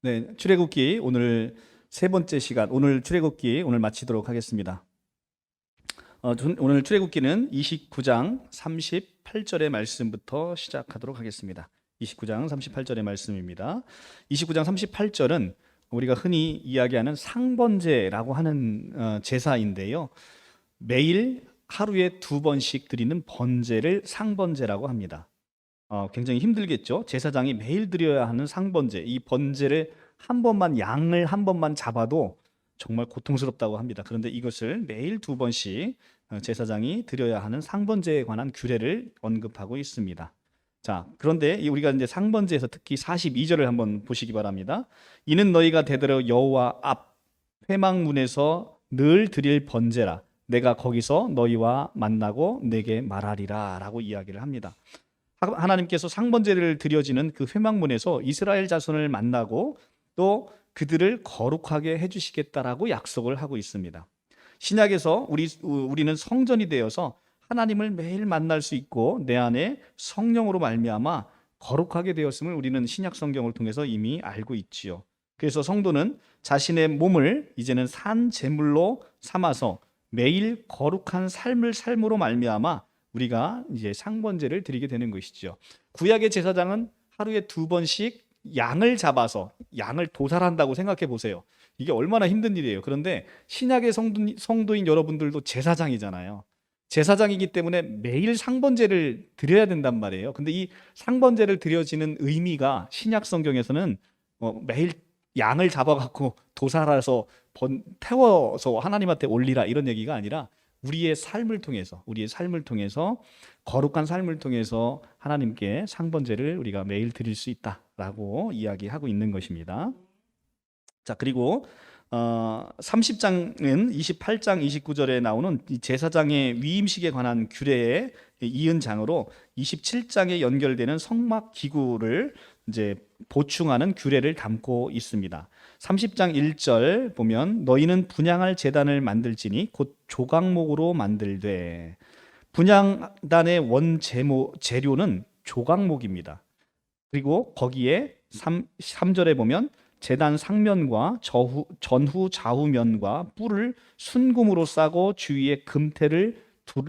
네, 출애굽기 오늘 세 번째 시간, 오늘 출애굽기 오늘 마치도록 하겠습니다. 오늘 출애굽기는 29장 38절의 말씀부터 시작하도록 하겠습니다. 29장 38절의 말씀입니다. 29장 38절은 우리가 흔히 이야기하는 상번제라고 하는 제사인데요. 매일 하루에 두 번씩 드리는 번제를 상번제라고 합니다. 굉장히 힘들겠죠. 제사장이 매일 드려야 하는 상번제, 이 번제를 한 번만, 양을 한 번만 잡아도 정말 고통스럽다고 합니다. 그런데 이것을 매일 두 번씩 제사장이 드려야 하는 상번제에 관한 규례를 언급하고 있습니다. 자, 그런데 우리가 이제 상번제에서 특히 42절을 한번 보시기 바랍니다. 이는 너희가 대대로 여호와 앞 회막문에서 늘 드릴 번제라. 내가 거기서 너희와 만나고 내게 말하리라 라고 이야기를 합니다. 하나님께서 상번제를 드려지는 그 회막문에서 이스라엘 자손을 만나고 또 그들을 거룩하게 해주시겠다라고 약속을 하고 있습니다. 신약에서 우리는 성전이 되어서 하나님을 매일 만날 수 있고 내 안에 성령으로 말미암아 거룩하게 되었음을 우리는 신약 성경을 통해서 이미 알고 있지요. 그래서 성도는 자신의 몸을 이제는 산 제물로 삼아서 매일 거룩한 삶을 삶으로 말미암아 우리가 이제 상번제를 드리게 되는 것이죠. 구약의 제사장은 하루에 두 번씩 양을 잡아서 양을 도살한다고 생각해 보세요. 이게 얼마나 힘든 일이에요. 그런데 신약의 성도인 여러분들도 제사장이잖아요. 제사장이기 때문에 매일 상번제를 드려야 된단 말이에요. 근데 이 상번제를 드려지는 의미가 신약 성경에서는 매일 양을 잡아갖고 도살해서 태워서 하나님한테 올리라 이런 얘기가 아니라 우리의 삶을 통해서 거룩한 삶을 통해서 하나님께 상번제를 우리가 매일 드릴 수 있다라고 이야기하고 있는 것입니다. 자, 그리고 30장은 28장 29절에 나오는 이 제사장의 위임식에 관한 규례에 이은 장으로 27장에 연결되는 성막 기구를 이제 보충하는 규례를 담고 있습니다. 30장 1절 보면 너희는 분향할 제단을 만들지니 곧 조각목으로 만들되, 분향단의 재료는 조각목입니다. 그리고 거기에 3절에 보면 제단 상면과 전후 좌우면과 뿔을 순금으로 싸고 주위에 금태를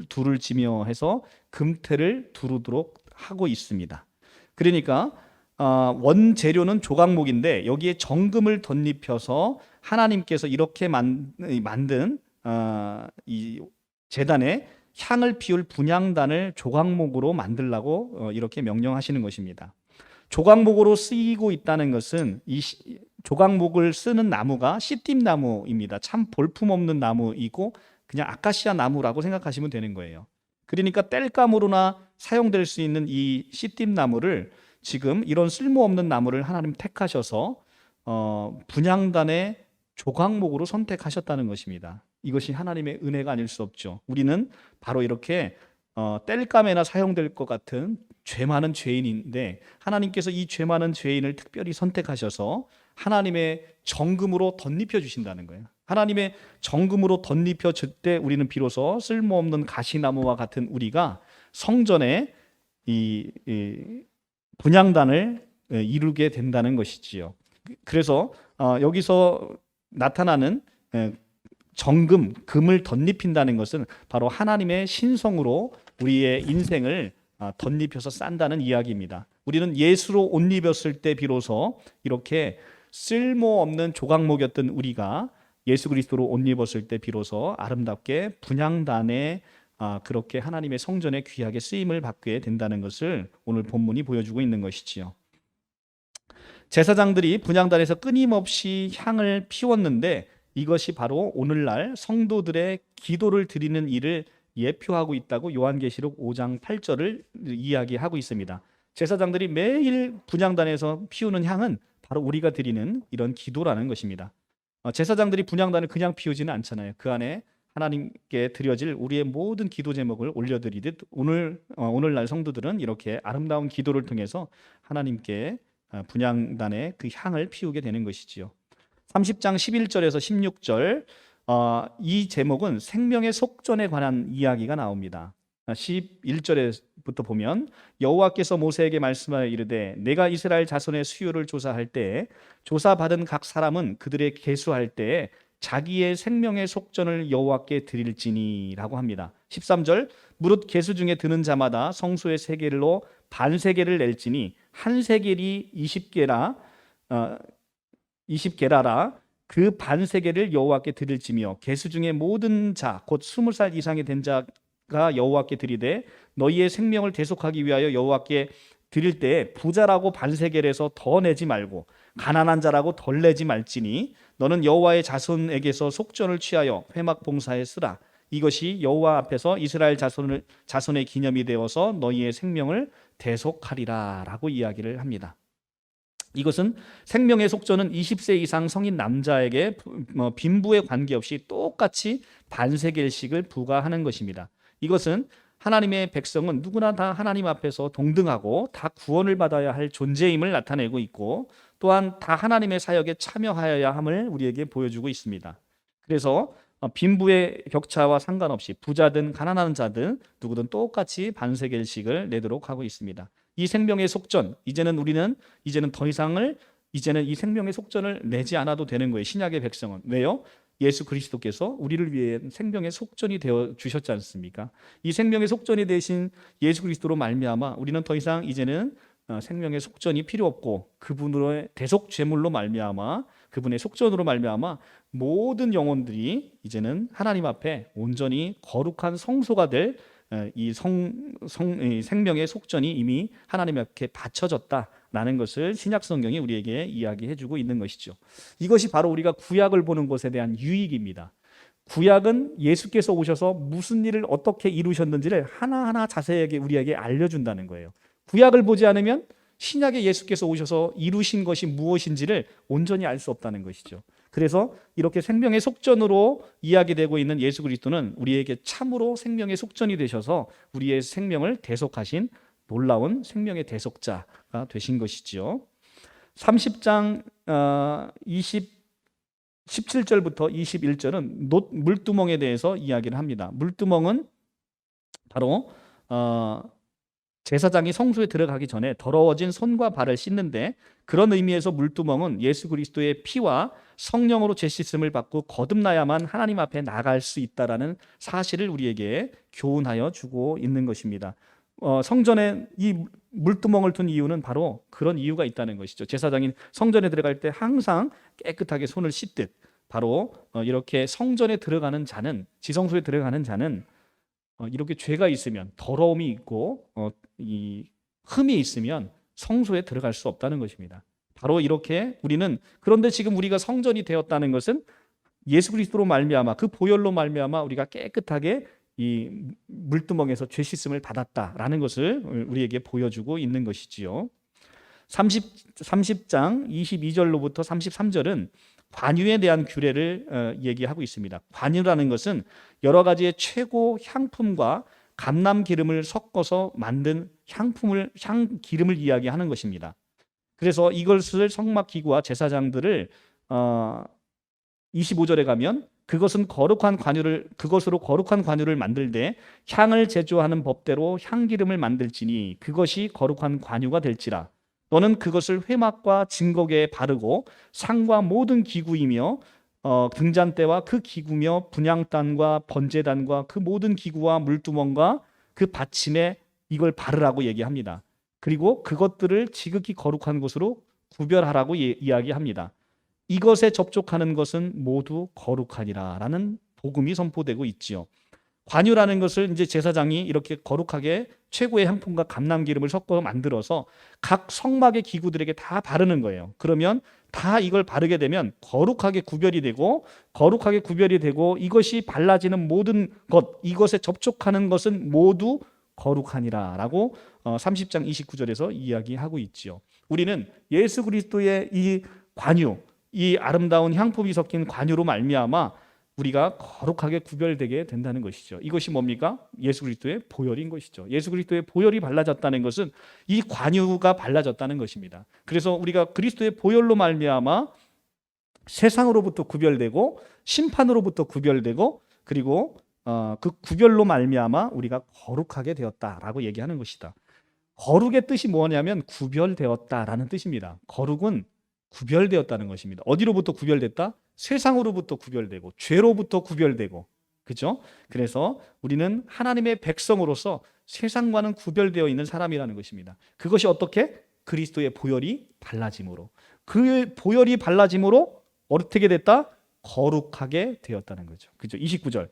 둘을 지며 해서 금태를 두르도록 하고 있습니다. 그러니까 원재료는 조각목인데 여기에 정금을 덧입혀서 하나님께서 이렇게 만든 이 제단에 향을 피울 분향단을 조각목으로 만들라고 이렇게 명령하시는 것입니다. 조각목으로 쓰이고 있다는 것은 이 조각목을 쓰는 나무가 씨띠나무입니다. 참 볼품없는 나무이고 그냥 아카시아 나무라고 생각하시면 되는 거예요. 그러니까 땔감으로나 사용될 수 있는 이 씨띠나무를 지금 이런 쓸모없는 나무를 하나님 택하셔서 분향단의 조각목으로 선택하셨다는 것입니다. 이것이 하나님의 은혜가 아닐 수 없죠. 우리는 바로 이렇게 땔감에나 사용될 것 같은 죄 많은 죄인인데 하나님께서 이 죄 많은 죄인을 특별히 선택하셔서 하나님의 정금으로 덧입혀 주신다는 거예요. 하나님의 정금으로 덧입혀 줄 때 우리는 비로소 쓸모없는 가시나무와 같은 우리가 성전에 이 분향단을 이루게 된다는 것이지요. 그래서 여기서 나타나는 정금, 금을 덧입힌다는 것은 바로 하나님의 신성으로 우리의 인생을 덧입혀서 싼다는 이야기입니다. 우리는 예수로 옷 입었을 때 비로소 이렇게 쓸모없는 조각목이었던 우리가 예수 그리스도로 옷 입었을 때 비로소 아름답게 분향단에 그렇게 하나님의 성전에 귀하게 쓰임을 받게 된다는 것을 오늘 본문이 보여주고 있는 것이지요. 제사장들이 분향단에서 끊임없이 향을 피웠는데 이것이 바로 오늘날 성도들의 기도를 드리는 일을 예표하고 있다고 요한계시록 5장 8절을 이야기하고 있습니다. 제사장들이 매일 분향단에서 피우는 향은 바로 우리가 드리는 이런 기도라는 것입니다. 제사장들이 분향단을 그냥 피우지는 않잖아요. 그 안에 하나님께 드려질 우리의 모든 기도 제목을 올려드리듯 오늘날 성도들은 이렇게 아름다운 기도를 통해서 하나님께 분향단의 그 향을 피우게 되는 것이지요. 30장 11절에서 16절 이 제목은 생명의 속전에 관한 이야기가 나옵니다. 11절에부터 보면 여호와께서 모세에게 말씀하여 이르되 내가 이스라엘 자손의 수요를 조사할 때에 조사받은 각 사람은 그들의 계수할 때에 자기의 생명의 속전을 여호와께 드릴지니라고 합니다. 13절 무릇 계수 중에 드는 자마다 성소의 세겔로 반세겔을 낼지니 한 세겔이 20게라라 그 반세겔을 여호와께 드릴지며 계수 중에 모든 자 곧 20살 이상이 된 자가 여호와께 드리되 너희의 생명을 대속하기 위하여 여호와께 드릴 때 부자라고 반세겔에서 더 내지 말고 가난한 자라고 덜 내지 말지니 너는 여호와의 자손에게서 속전을 취하여 회막 봉사에 쓰라. 이것이 여호와 앞에서 이스라엘 자손의 기념이 되어서 너희의 생명을 대속하리라 라고 이야기를 합니다. 이것은 생명의 속전은 20세 이상 성인 남자에게 빈부에 관계없이 똑같이 반세겔씩을 부과하는 것입니다. 이것은 하나님의 백성은 누구나 다 하나님 앞에서 동등하고 다 구원을 받아야 할 존재임을 나타내고 있고 또한 다 하나님의 사역에 참여하여야 함을 우리에게 보여주고 있습니다. 그래서 빈부의 격차와 상관없이 부자든 가난한 자든 누구든 똑같이 반세겔씩을 내도록 하고 있습니다. 이 생명의 속전, 이제는 더 이상을 이 생명의 속전을 내지 않아도 되는 거예요. 신약의 백성은. 왜요? 예수 그리스도께서 우리를 위해 생명의 속전이 되어 주셨지 않습니까? 이 생명의 속전이 되신 예수 그리스도로 말미암아 우리는 더 이상 이제는 생명의 속전이 필요 없고 그분으로의 대속 제물로 말미암아 그분의 속전으로 말미암아 모든 영혼들이 이제는 하나님 앞에 온전히 거룩한 성소가 될 이 생명의 속전이 이미 하나님 앞에 바쳐졌다라는 것을 신약 성경이 우리에게 이야기해주고 있는 것이죠. 이것이 바로 우리가 구약을 보는 것에 대한 유익입니다. 구약은 예수께서 오셔서 무슨 일을 어떻게 이루셨는지를 하나하나 자세하게 우리에게 알려준다는 거예요. 구약을 보지 않으면 신약에 예수께서 오셔서 이루신 것이 무엇인지를 온전히 알 수 없다는 것이죠. 그래서 이렇게 생명의 속전으로 이야기되고 있는 예수 그리스도는 우리에게 참으로 생명의 속전이 되셔서 우리의 생명을 대속하신 놀라운 생명의 대속자가 되신 것이지요. 30장 17절부터 21절은 물두멍에 대해서 이야기를 합니다. 물두멍은 바로 제사장이 성소에 들어가기 전에 더러워진 손과 발을 씻는데 그런 의미에서 물두멍은 예수 그리스도의 피와 성령으로 죄 씻음을 받고 거듭나야만 하나님 앞에 나갈 수 있다라는 사실을 우리에게 교훈하여 주고 있는 것입니다. 성전에 이 물두멍을 둔 이유는 바로 그런 이유가 있다는 것이죠. 제사장이 성전에 들어갈 때 항상 깨끗하게 손을 씻듯 바로 이렇게 성전에 들어가는 자는 지성소에 들어가는 자는 이렇게 죄가 있으면 더러움이 있고 이 흠이 있으면 성소에 들어갈 수 없다는 것입니다. 바로 이렇게 우리는 그런데 지금 우리가 성전이 되었다는 것은 예수 그리스도로 말미암아 그 보혈로 말미암아 우리가 깨끗하게 이 물두멍에서 죄 씻음을 받았다라는 것을 우리에게 보여주고 있는 것이지요. 30장 22절로부터 33절은 관유에 대한 규례를 얘기하고 있습니다. 관유라는 것은 여러 가지의 최고 향품과 감람 기름을 섞어서 만든 기름을 이야기하는 것입니다. 그래서 이것을 성막 기구와 제사장들을 25절에 가면 그것으로 거룩한 관유를 만들되 향을 제조하는 법대로 향기름을 만들지니 그것이 거룩한 관유가 될지라. 너는 그것을 회막과 증거계에 바르고 상과 모든 기구이며 등잔대와 그 기구며 분향단과 번제단과 그 모든 기구와 물두멍과 그 받침에 이걸 바르라고 얘기합니다. 그리고 그것들을 지극히 거룩한 것으로 구별하라고 이야기합니다. 이것에 접촉하는 것은 모두 거룩하니라 라는 복음이 선포되고 있지요. 관유라는 것을 이제 제사장이 이렇게 거룩하게 최고의 향품과 감람기름을 섞어 만들어서 각 성막의 기구들에게 다 바르는 거예요. 그러면 다 이걸 바르게 되면 거룩하게 구별이 되고 이것이 발라지는 모든 것, 이것에 접촉하는 것은 모두 거룩하니라 라고 30장 29절에서 이야기하고 있지요. 우리는 예수 그리스도의 이 관유, 이 아름다운 향품이 섞인 관유로 말미암아 우리가 거룩하게 구별되게 된다는 것이죠. 이것이 뭡니까? 예수 그리스도의 보혈인 것이죠. 예수 그리스도의 보혈이 발라졌다는 것은 이 관유가 발라졌다는 것입니다. 그래서 우리가 그리스도의 보혈로 말미암아 세상으로부터 구별되고 심판으로부터 구별되고 그리고 그 구별로 말미암아 우리가 거룩하게 되었다라고 얘기하는 것이다. 거룩의 뜻이 뭐냐면 구별되었다라는 뜻입니다. 거룩은 구별되었다는 것입니다. 어디로부터 구별됐다? 세상으로부터 구별되고 죄로부터 구별되고, 그죠? 그래서 우리는 하나님의 백성으로서 세상과는 구별되어 있는 사람이라는 것입니다. 그것이 어떻게? 그리스도의 보혈이 발라짐으로. 그 보혈이 발라짐으로 어떻게 됐다? 거룩하게 되었다는 거죠. 그죠? 29절.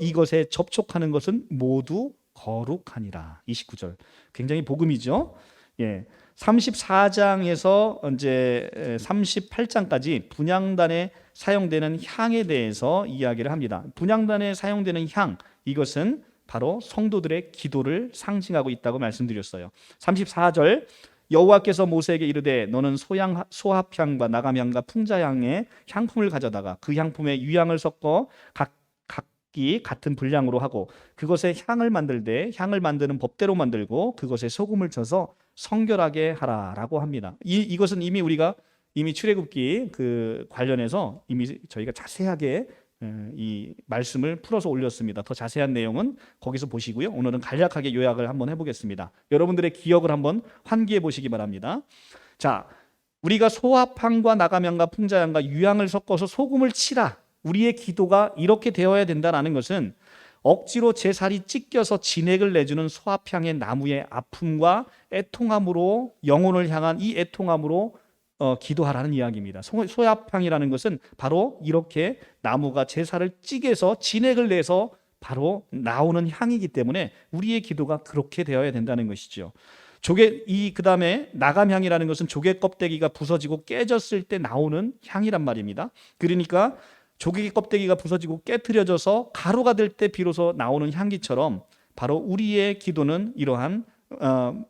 이것에 접촉하는 것은 모두 거룩하니라. 29절. 굉장히 복음이죠. 예. 34장에서 이제 38장까지 분향단에 사용되는 향에 대해서 이야기를 합니다. 분향단에 사용되는 향, 이것은 바로 성도들의 기도를 상징하고 있다고 말씀드렸어요. 34절, 여호와께서 모세에게 이르되 너는 소합향과 나감향과 풍자향의 향품을 가져다가 그 향품에 유향을 섞어 각기 같은 분량으로 하고 그것에 향을 만들되 향을 만드는 법대로 만들고 그것에 소금을 쳐서 성결하게 하라라고 합니다. 이것은 우리가 출애굽기 그 관련해서 이미 저희가 자세하게 이 말씀을 풀어서 올렸습니다. 더 자세한 내용은 거기서 보시고요. 오늘은 간략하게 요약을 한번 해보겠습니다. 여러분들의 기억을 한번 환기해 보시기 바랍니다. 자, 우리가 소합향과 나감향과 풍자향과 유향을 섞어서 소금을 치라. 우리의 기도가 이렇게 되어야 된다는 것은 억지로 제 살이 찢겨서 진액을 내주는 소합향의 나무의 아픔과 애통함으로 영혼을 향한 이 애통함으로 기도하라는 이야기입니다. 소합향이라는 것은 바로 이렇게 나무가 제사를 찌개서 진액을 내서 바로 나오는 향이기 때문에 우리의 기도가 그렇게 되어야 된다는 것이죠. 그다음에 나감향이라는 것은 조개 껍데기가 부서지고 깨졌을 때 나오는 향이란 말입니다. 그러니까 조개 껍데기가 부서지고 깨트려져서 가루가 될 때 비로소 나오는 향기처럼 바로 우리의 기도는 이러한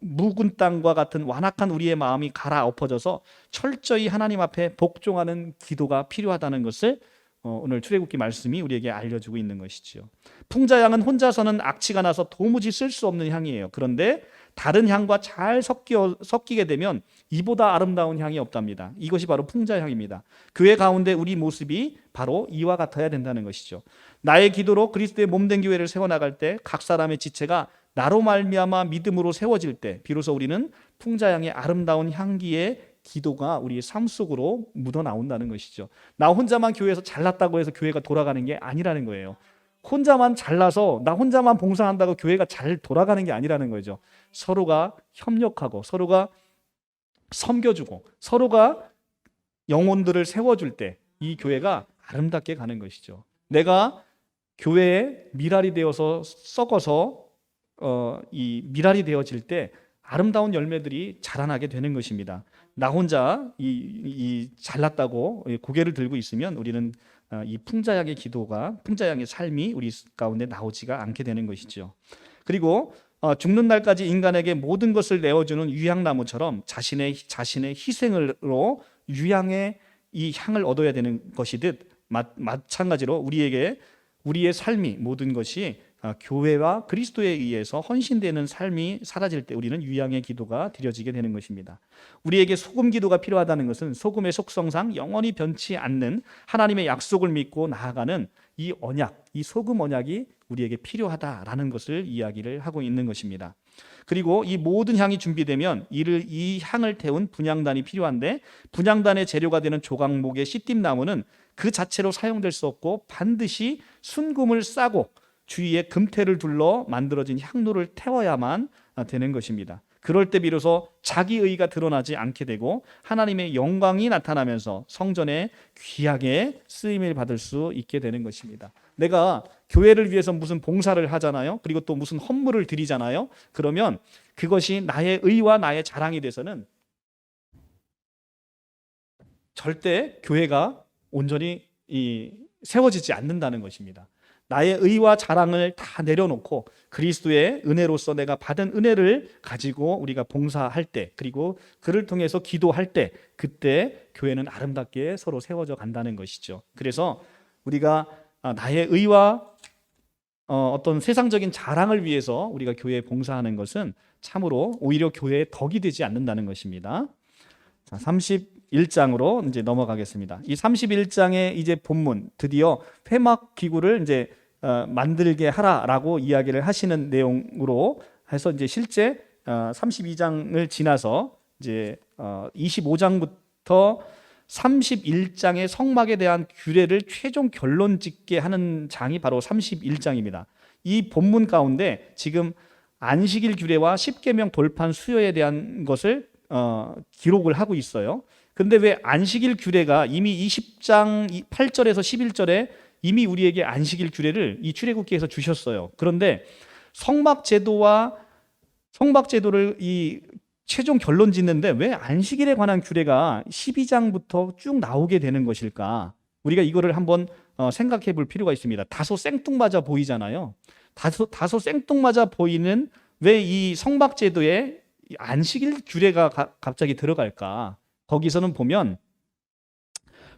묵은 땅과 같은 완악한 우리의 마음이 갈아엎어져서 철저히 하나님 앞에 복종하는 기도가 필요하다는 것을 오늘 출애굽기 말씀이 우리에게 알려주고 있는 것이죠. 풍자향은 혼자서는 악취가 나서 도무지 쓸 수 없는 향이에요. 그런데 다른 향과 잘 섞이게 되면 이보다 아름다운 향이 없답니다. 이것이 바로 풍자향입니다. 교회 가운데 우리 모습이 바로 이와 같아야 된다는 것이죠. 나의 기도로 그리스도의 몸된 교회를 세워나갈 때 각 사람의 지체가 나로 말미암아 믿음으로 세워질 때 비로소 우리는 풍자향의 아름다운 향기의 기도가 우리의 삶 속으로 묻어나온다는 것이죠. 나 혼자만 교회에서 잘났다고 해서 교회가 돌아가는 게 아니라는 거예요. 혼자만 잘나서 나 혼자만 봉사한다고 교회가 잘 돌아가는 게 아니라는 거죠. 서로가 협력하고 서로가 섬겨주고 서로가 영혼들을 세워줄 때 이 교회가 아름답게 가는 것이죠. 내가 교회에 미랄이 되어서 썩어서 이 미랄이 되어질 때 아름다운 열매들이 자라나게 되는 것입니다. 나 혼자 이 잘났다고 고개를 들고 있으면 우리는 이 풍자향의 삶이 우리 가운데 나오지가 않게 되는 것이죠. 그리고 죽는 날까지 인간에게 모든 것을 내어주는 유향나무처럼 자신의 희생으로 유향의 이 향을 얻어야 되는 것이듯 마찬가지로 우리의 삶이 모든 것이 교회와 그리스도에 의해서 헌신되는 삶이 사라질 때 우리는 유향의 기도가 드려지게 되는 것입니다. 우리에게 소금 기도가 필요하다는 것은 소금의 속성상 영원히 변치 않는 하나님의 약속을 믿고 나아가는 이 언약, 이 소금 언약이 우리에게 필요하다라는 것을 이야기를 하고 있는 것입니다. 그리고 이 모든 향이 준비되면 이 향을 태운 분향단이 필요한데 분향단의 재료가 되는 조각목의 씨띠나무는 그 자체로 사용될 수 없고 반드시 순금을 싸고 주위에 금태를 둘러 만들어진 향로를 태워야만 되는 것입니다. 그럴 때 비로소 자기의가 드러나지 않게 되고 하나님의 영광이 나타나면서 성전에 귀하게 쓰임을 받을 수 있게 되는 것입니다. 내가 교회를 위해서 무슨 봉사를 하잖아요. 그리고 또 무슨 헌물을 드리잖아요. 그러면 그것이 나의 의와 나의 자랑이 돼서는 절대 교회가 온전히 세워지지 않는다는 것입니다. 나의 의와 자랑을 다 내려놓고 그리스도의 은혜로서 내가 받은 은혜를 가지고 우리가 봉사할 때 그리고 그를 통해서 기도할 때 그때 교회는 아름답게 서로 세워져 간다는 것이죠. 그래서 우리가 나의 의와 어떤 세상적인 자랑을 위해서 우리가 교회에 봉사하는 것은 참으로 오히려 교회의 덕이 되지 않는다는 것입니다. 자, 31장으로 이제 넘어가겠습니다. 이 31장의 이제 본문 드디어 회막 기구를 이제 만들게 하라라고 이야기를 하시는 내용으로 해서 이제 실제 32장을 지나서 이제 25장부터 31장의 성막에 대한 규례를 최종 결론 짓게 하는 장이 바로 31장입니다. 이 본문 가운데 지금 안식일 규례와 십계명 돌판 수요에 대한 것을 기록을 하고 있어요. 근데 왜 안식일 규례가 이미 20장 8절에서 11절에 이미 우리에게 안식일 규례를 이 출애굽기에서 주셨어요. 그런데 성막 제도를 이 최종 결론 짓는데 왜 안식일에 관한 규례가 12장부터 쭉 나오게 되는 것일까? 우리가 이거를 한번 생각해 볼 필요가 있습니다. 다소 생뚱맞아 보이잖아요. 다소 생뚱맞아 보이는 왜 이 성막 제도에 안식일 규례가 갑자기 들어갈까? 거기서는 보면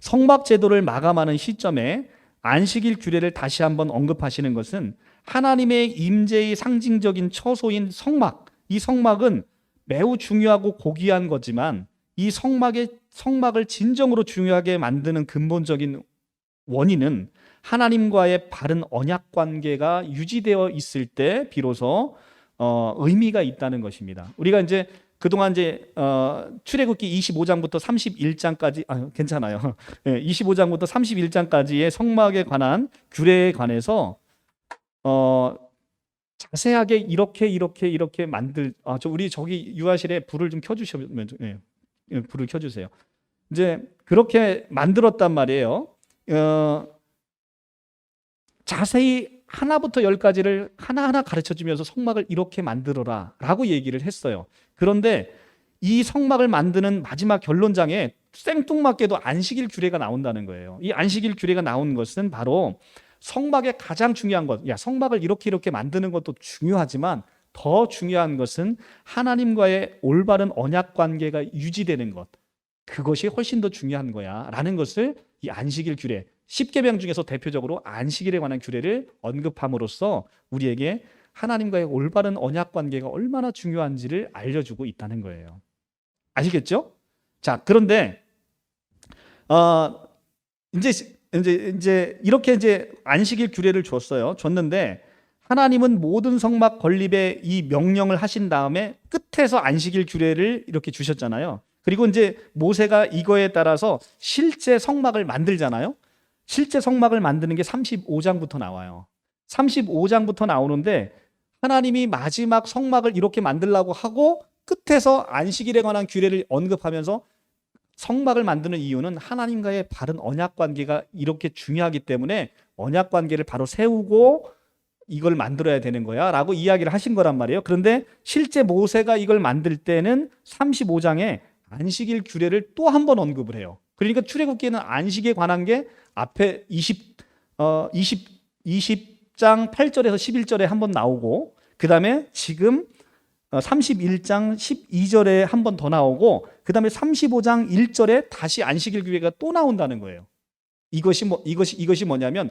성막 제도를 마감하는 시점에 안식일 규례를 다시 한번 언급하시는 것은 하나님의 임재의 상징적인 처소인 성막, 이 성막은 매우 중요하고 고귀한 거지만 이 성막을 진정으로 중요하게 만드는 근본적인 원인은 하나님과의 바른 언약 관계가 유지되어 있을 때 비로소 의미가 있다는 것입니다. 우리가 이제 그동안 이제 출애굽기 25장부터 31장까지 괜찮아요. 25장부터 31장까지의 성막에 관한 규례에 관해서 자세하게 이렇게 우리 저기 유아실에 불을 좀 켜주시면 불을 켜주세요. 이제 그렇게 만들었단 말이에요. 자세히 하나부터 열까지를 하나하나 가르쳐주면서 성막을 이렇게 만들어라 라고 얘기를 했어요. 그런데 이 성막을 만드는 마지막 결론장에 생뚱맞게도 안식일 규례가 나온다는 거예요. 이 안식일 규례가 나온 것은 바로 성막의 가장 중요한 것, 성막을 이렇게 만드는 것도 중요하지만 더 중요한 것은 하나님과의 올바른 언약 관계가 유지되는 것, 그것이 훨씬 더 중요한 거야 라는 것을 이 안식일 규례, 10계명 중에서 대표적으로 안식일에 관한 규례를 언급함으로써 우리에게 하나님과의 올바른 언약 관계가 얼마나 중요한지를 알려주고 있다는 거예요. 아시겠죠? 자, 그런데 이제 이렇게 안식일 규례를 줬는데 하나님은 모든 성막 건립에 이 명령을 하신 다음에 끝에서 안식일 규례를 이렇게 주셨잖아요. 그리고 이제 모세가 이거에 따라서 실제 성막을 만들잖아요. 실제 성막을 만드는 게 35장부터 나와요. 35장부터 나오는데 하나님이 마지막 성막을 이렇게 만들려고 하고 끝에서 안식일에 관한 규례를 언급하면서 성막을 만드는 이유는 하나님과의 바른 언약 관계가 이렇게 중요하기 때문에 언약 관계를 바로 세우고 이걸 만들어야 되는 거야 라고 이야기를 하신 거란 말이에요. 그런데 실제 모세가 이걸 만들 때는 35장에 안식일 규례를 또 한 번 언급을 해요. 그러니까 출애굽기에는 안식에 관한 게 앞에 20장 8절에서 11절에 한 번 나오고 그 다음에 지금 31장 12절에 한 번 더 나오고 그 다음에 35장 1절에 다시 안식일 규례가 또 나온다는 거예요. 이것이 뭐냐면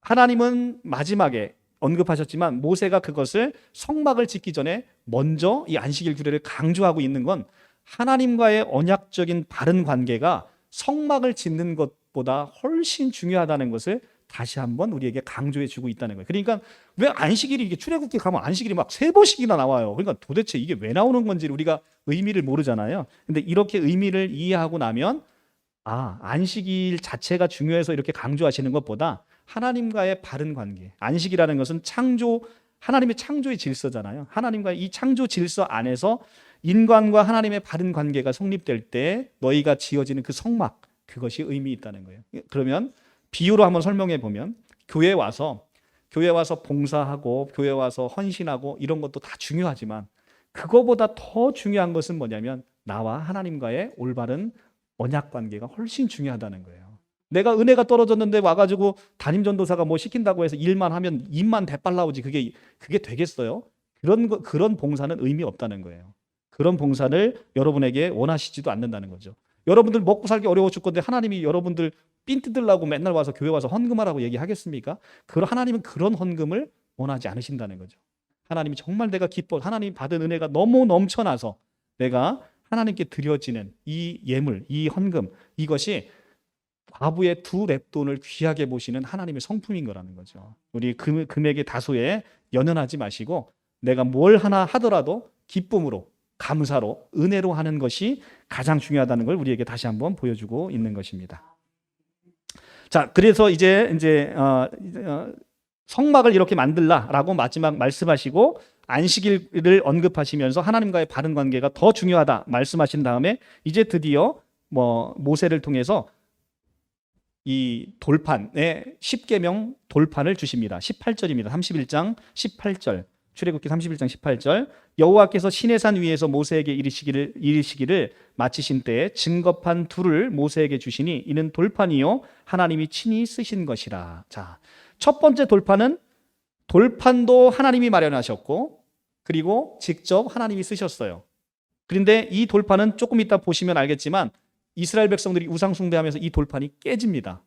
하나님은 마지막에 언급하셨지만 모세가 그것을 성막을 짓기 전에 먼저 이 안식일 규례를 강조하고 있는 건 하나님과의 언약적인 바른 관계가 성막을 짓는 것보다 훨씬 중요하다는 것을 다시 한번 우리에게 강조해 주고 있다는 거예요. 그러니까 왜 안식일이 이게 출애굽기 가면 안식일이 막 3번씩이나 나와요. 그러니까 도대체 이게 왜 나오는 건지 우리가 의미를 모르잖아요. 근데 이렇게 의미를 이해하고 나면 안식일 자체가 중요해서 이렇게 강조하시는 것보다 하나님과의 바른 관계. 안식이라는 것은 하나님의 창조의 질서잖아요. 하나님과의 이 창조 질서 안에서 인간과 하나님의 바른 관계가 성립될 때 너희가 지어지는 그 성막, 그것이 의미 있다는 거예요. 그러면 비유로 한번 설명해 보면 교회에 와서 봉사하고 교회에 와서 헌신하고 이런 것도 다 중요하지만 그거보다 더 중요한 것은 뭐냐면 나와 하나님과의 올바른 언약 관계가 훨씬 중요하다는 거예요. 내가 은혜가 떨어졌는데 와가지고 담임 전도사가 뭐 시킨다고 해서 일만 하면 입만 대빨 나오지 그게 되겠어요? 그런 봉사는 의미 없다는 거예요. 그런 봉사를 여러분에게 원하시지도 않는다는 거죠. 여러분들 먹고 살기 어려워 죽건데 하나님이 여러분들 삥 뜯으려고 맨날 와서 교회 와서 헌금하라고 얘기하겠습니까? 하나님은 그런 헌금을 원하지 않으신다는 거죠. 하나님이 정말 내가 하나님이 받은 은혜가 너무 넘쳐나서 내가 하나님께 드려지는 이 예물, 이 헌금, 이것이 과부의 두 렙돈을 귀하게 보시는 하나님의 성품인 거라는 거죠. 우리 금액의 다소에 연연하지 마시고 내가 뭘 하나 하더라도 기쁨으로, 감사로, 은혜로 하는 것이 가장 중요하다는 걸 우리에게 다시 한번 보여주고 있는 것입니다. 자, 그래서 이제 성막을 이렇게 만들라라고 마지막 말씀하시고 안식일을 언급하시면서 하나님과의 바른 관계가 더 중요하다 말씀하신 다음에 이제 드디어 모세를 통해서 이 돌판의 10계명 돌판을 주십니다. 18절입니다. 31장 18절. 출애굽기 31장 18절. 여호와께서 시내산 위에서 모세에게 이르시기를 마치신 때에 증거판 둘을 모세에게 주시니 이는 돌판이요 하나님이 친히 쓰신 것이라. 자, 첫 번째 돌판은 돌판도 하나님이 마련하셨고 그리고 직접 하나님이 쓰셨어요. 그런데 이 돌판은 조금 이따 보시면 알겠지만 이스라엘 백성들이 우상 숭배하면서 이 돌판이 깨집니다.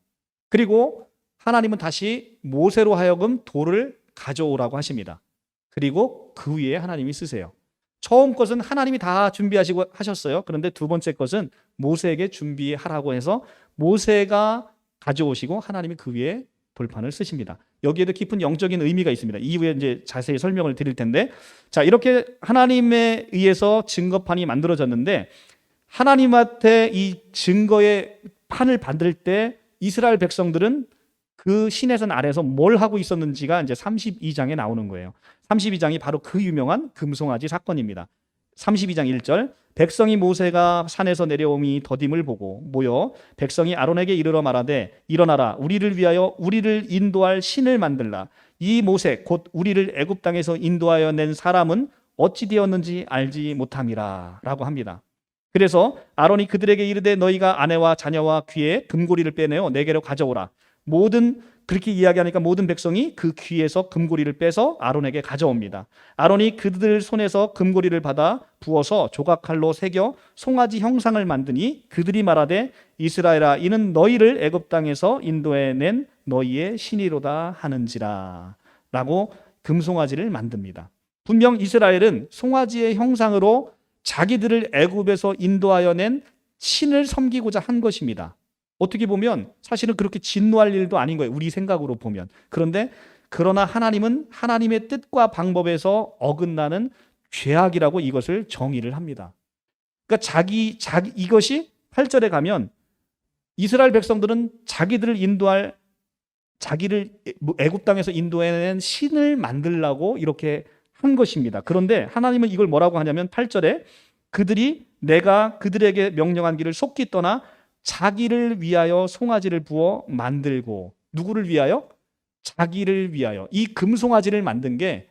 그리고 하나님은 다시 모세로 하여금 돌을 가져오라고 하십니다. 그리고 그 위에 하나님이 쓰세요. 처음 것은 하나님이 다 준비하시고 하셨어요. 그런데 두 번째 것은 모세에게 준비하라고 해서 모세가 가져오시고 하나님이 그 위에 돌판을 쓰십니다. 여기에도 깊은 영적인 의미가 있습니다. 이후에 이제 자세히 설명을 드릴 텐데, 자, 이렇게 하나님에 의해서 증거판이 만들어졌는데 하나님한테 이 증거의 판을 받을 때 이스라엘 백성들은 그 시내산 아래에서 뭘 하고 있었는지가 이제 32장에 나오는 거예요. 32장이 바로 그 유명한 금송아지 사건입니다. 32장 1절. 백성이 모세가 산에서 내려오니 더딤을 보고 모여 백성이 아론에게 이르러 말하되 일어나라 우리를 위하여 우리를 인도할 신을 만들라. 이 모세 곧 우리를 애굽 땅에서 인도하여 낸 사람은 어찌 되었는지 알지 못함이라 라고 합니다. 그래서 아론이 그들에게 이르되 너희가 아내와 자녀와 귀에 금고리를 빼내어 내게로 가져오라. 그렇게 이야기하니까 모든 백성이 그 귀에서 금고리를 빼서 아론에게 가져옵니다. 아론이 그들 손에서 금고리를 받아 부어서 조각칼로 새겨 송아지 형상을 만드니 그들이 말하되 이스라엘아 이는 너희를 애굽 땅에서 인도해낸 너희의 신이로다 하는지라 라고 금송아지를 만듭니다. 분명 이스라엘은 송아지의 형상으로 자기들을 애굽에서 인도하여 낸 신을 섬기고자 한 것입니다. 어떻게 보면 사실은 그렇게 진노할 일도 아닌 거예요. 우리 생각으로 보면. 그러나 하나님은 하나님의 뜻과 방법에서 어긋나는 죄악이라고 이것을 정의를 합니다. 그러니까 이것이 8절에 가면 이스라엘 백성들은 자기를 애굽 땅에서 인도해낸 신을 만들라고 이렇게 한 것입니다. 그런데 하나님은 이걸 뭐라고 하냐면 8절에 내가 그들에게 명령한 길을 속히 떠나 자기를 위하여 송아지를 부어 만들고 누구를 위하여? 자기를 위하여. 이 금송아지를 만든 게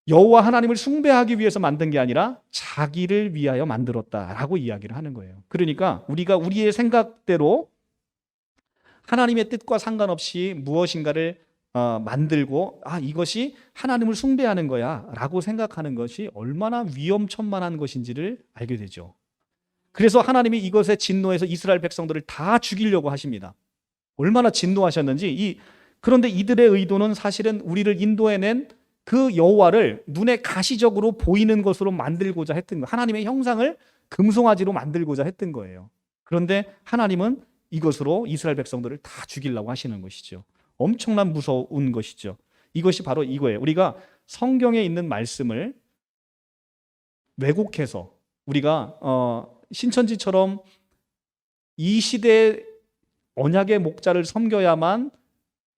여호와 하나님을 숭배하기 위해서 만든 게 아니라 자기를 위하여 만들었다라고 이야기를 하는 거예요. 그러니까 우리가 우리의 생각대로 하나님의 뜻과 상관없이 무엇인가를 만들고 이것이 하나님을 숭배하는 거야 라고 생각하는 것이 얼마나 위험천만한 것인지를 알게 되죠. 그래서 하나님이 이것에 진노해서 이스라엘 백성들을 다 죽이려고 하십니다. 얼마나 진노하셨는지. 그런데 이들의 의도는 사실은 우리를 인도해낸 그 여호와를 눈에 가시적으로 보이는 것으로 만들고자 했던 거예요. 하나님의 형상을 금송아지로 만들고자 했던 거예요. 그런데 하나님은 이것으로 이스라엘 백성들을 다 죽이려고 하시는 것이죠. 엄청난 무서운 것이죠. 이것이 바로 이거예요. 우리가 성경에 있는 말씀을 왜곡해서 우리가 신천지처럼 이 시대의 언약의 목자를 섬겨야만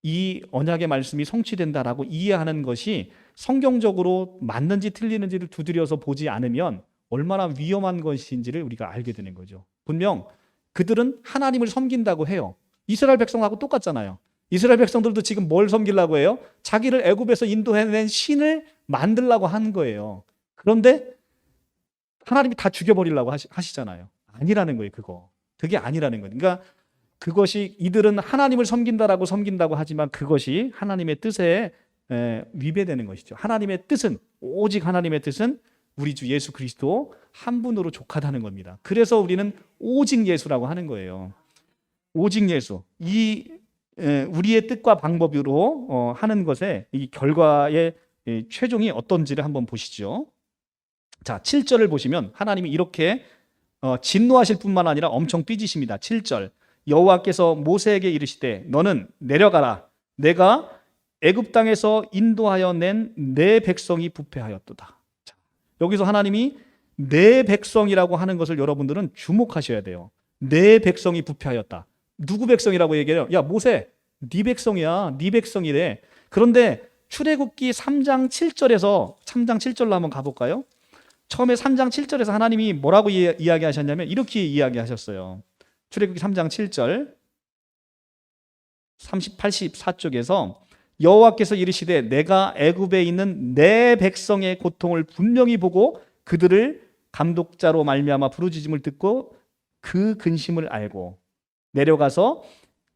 이 언약의 말씀이 성취된다라고 이해하는 것이 성경적으로 맞는지 틀리는지를 두드려서 보지 않으면 얼마나 위험한 것인지를 우리가 알게 되는 거죠. 분명 그들은 하나님을 섬긴다고 해요. 이스라엘 백성하고 똑같잖아요. 이스라엘 백성들도 지금 뭘 섬기려고 해요? 자기를 애굽에서 인도해낸 신을 만들려고 하는 거예요. 그런데 하나님이 다 죽여버리려고 하시잖아요. 아니라는 거예요. 그게 아니라는 거예요. 그러니까 그것이 이들은 하나님을 섬긴다고 하지만 그것이 하나님의 뜻에 위배되는 것이죠. 오직 하나님의 뜻은 우리 주 예수 그리스도 한 분으로 족하다는 겁니다. 그래서 우리는 오직 예수라고 하는 거예요. 오직 예수. 우리의 뜻과 방법으로 하는 것에 이 결과의 최종이 어떤지를 한번 보시죠. 자, 7절을 보시면 하나님이 이렇게 진노하실 뿐만 아니라 엄청 삐지십니다. 7절. 여호와께서 모세에게 이르시되 너는 내려가라. 내가 애굽 땅에서 인도하여 낸 내 백성이 부패하였도다. 자, 여기서 하나님이 내 백성이라고 하는 것을 여러분들은 주목하셔야 돼요. 내 백성이 부패하였다. 누구 백성이라고 얘기해요? 야, 모세, 네 백성이야. 네 백성이래. 그런데 출애굽기 3장 7절에서 3장 7절로 한번 가볼까요? 처음에 3장 7절에서 하나님이 뭐라고 이야기하셨냐면 이렇게 이야기하셨어요. 출애굽기 3장 7절 84쪽에서 여호와께서 이르시되 내가 애굽에 있는 내 백성의 고통을 분명히 보고 그들을 감독자로 말미암아 부르짖음을 듣고 그 근심을 알고 내려가서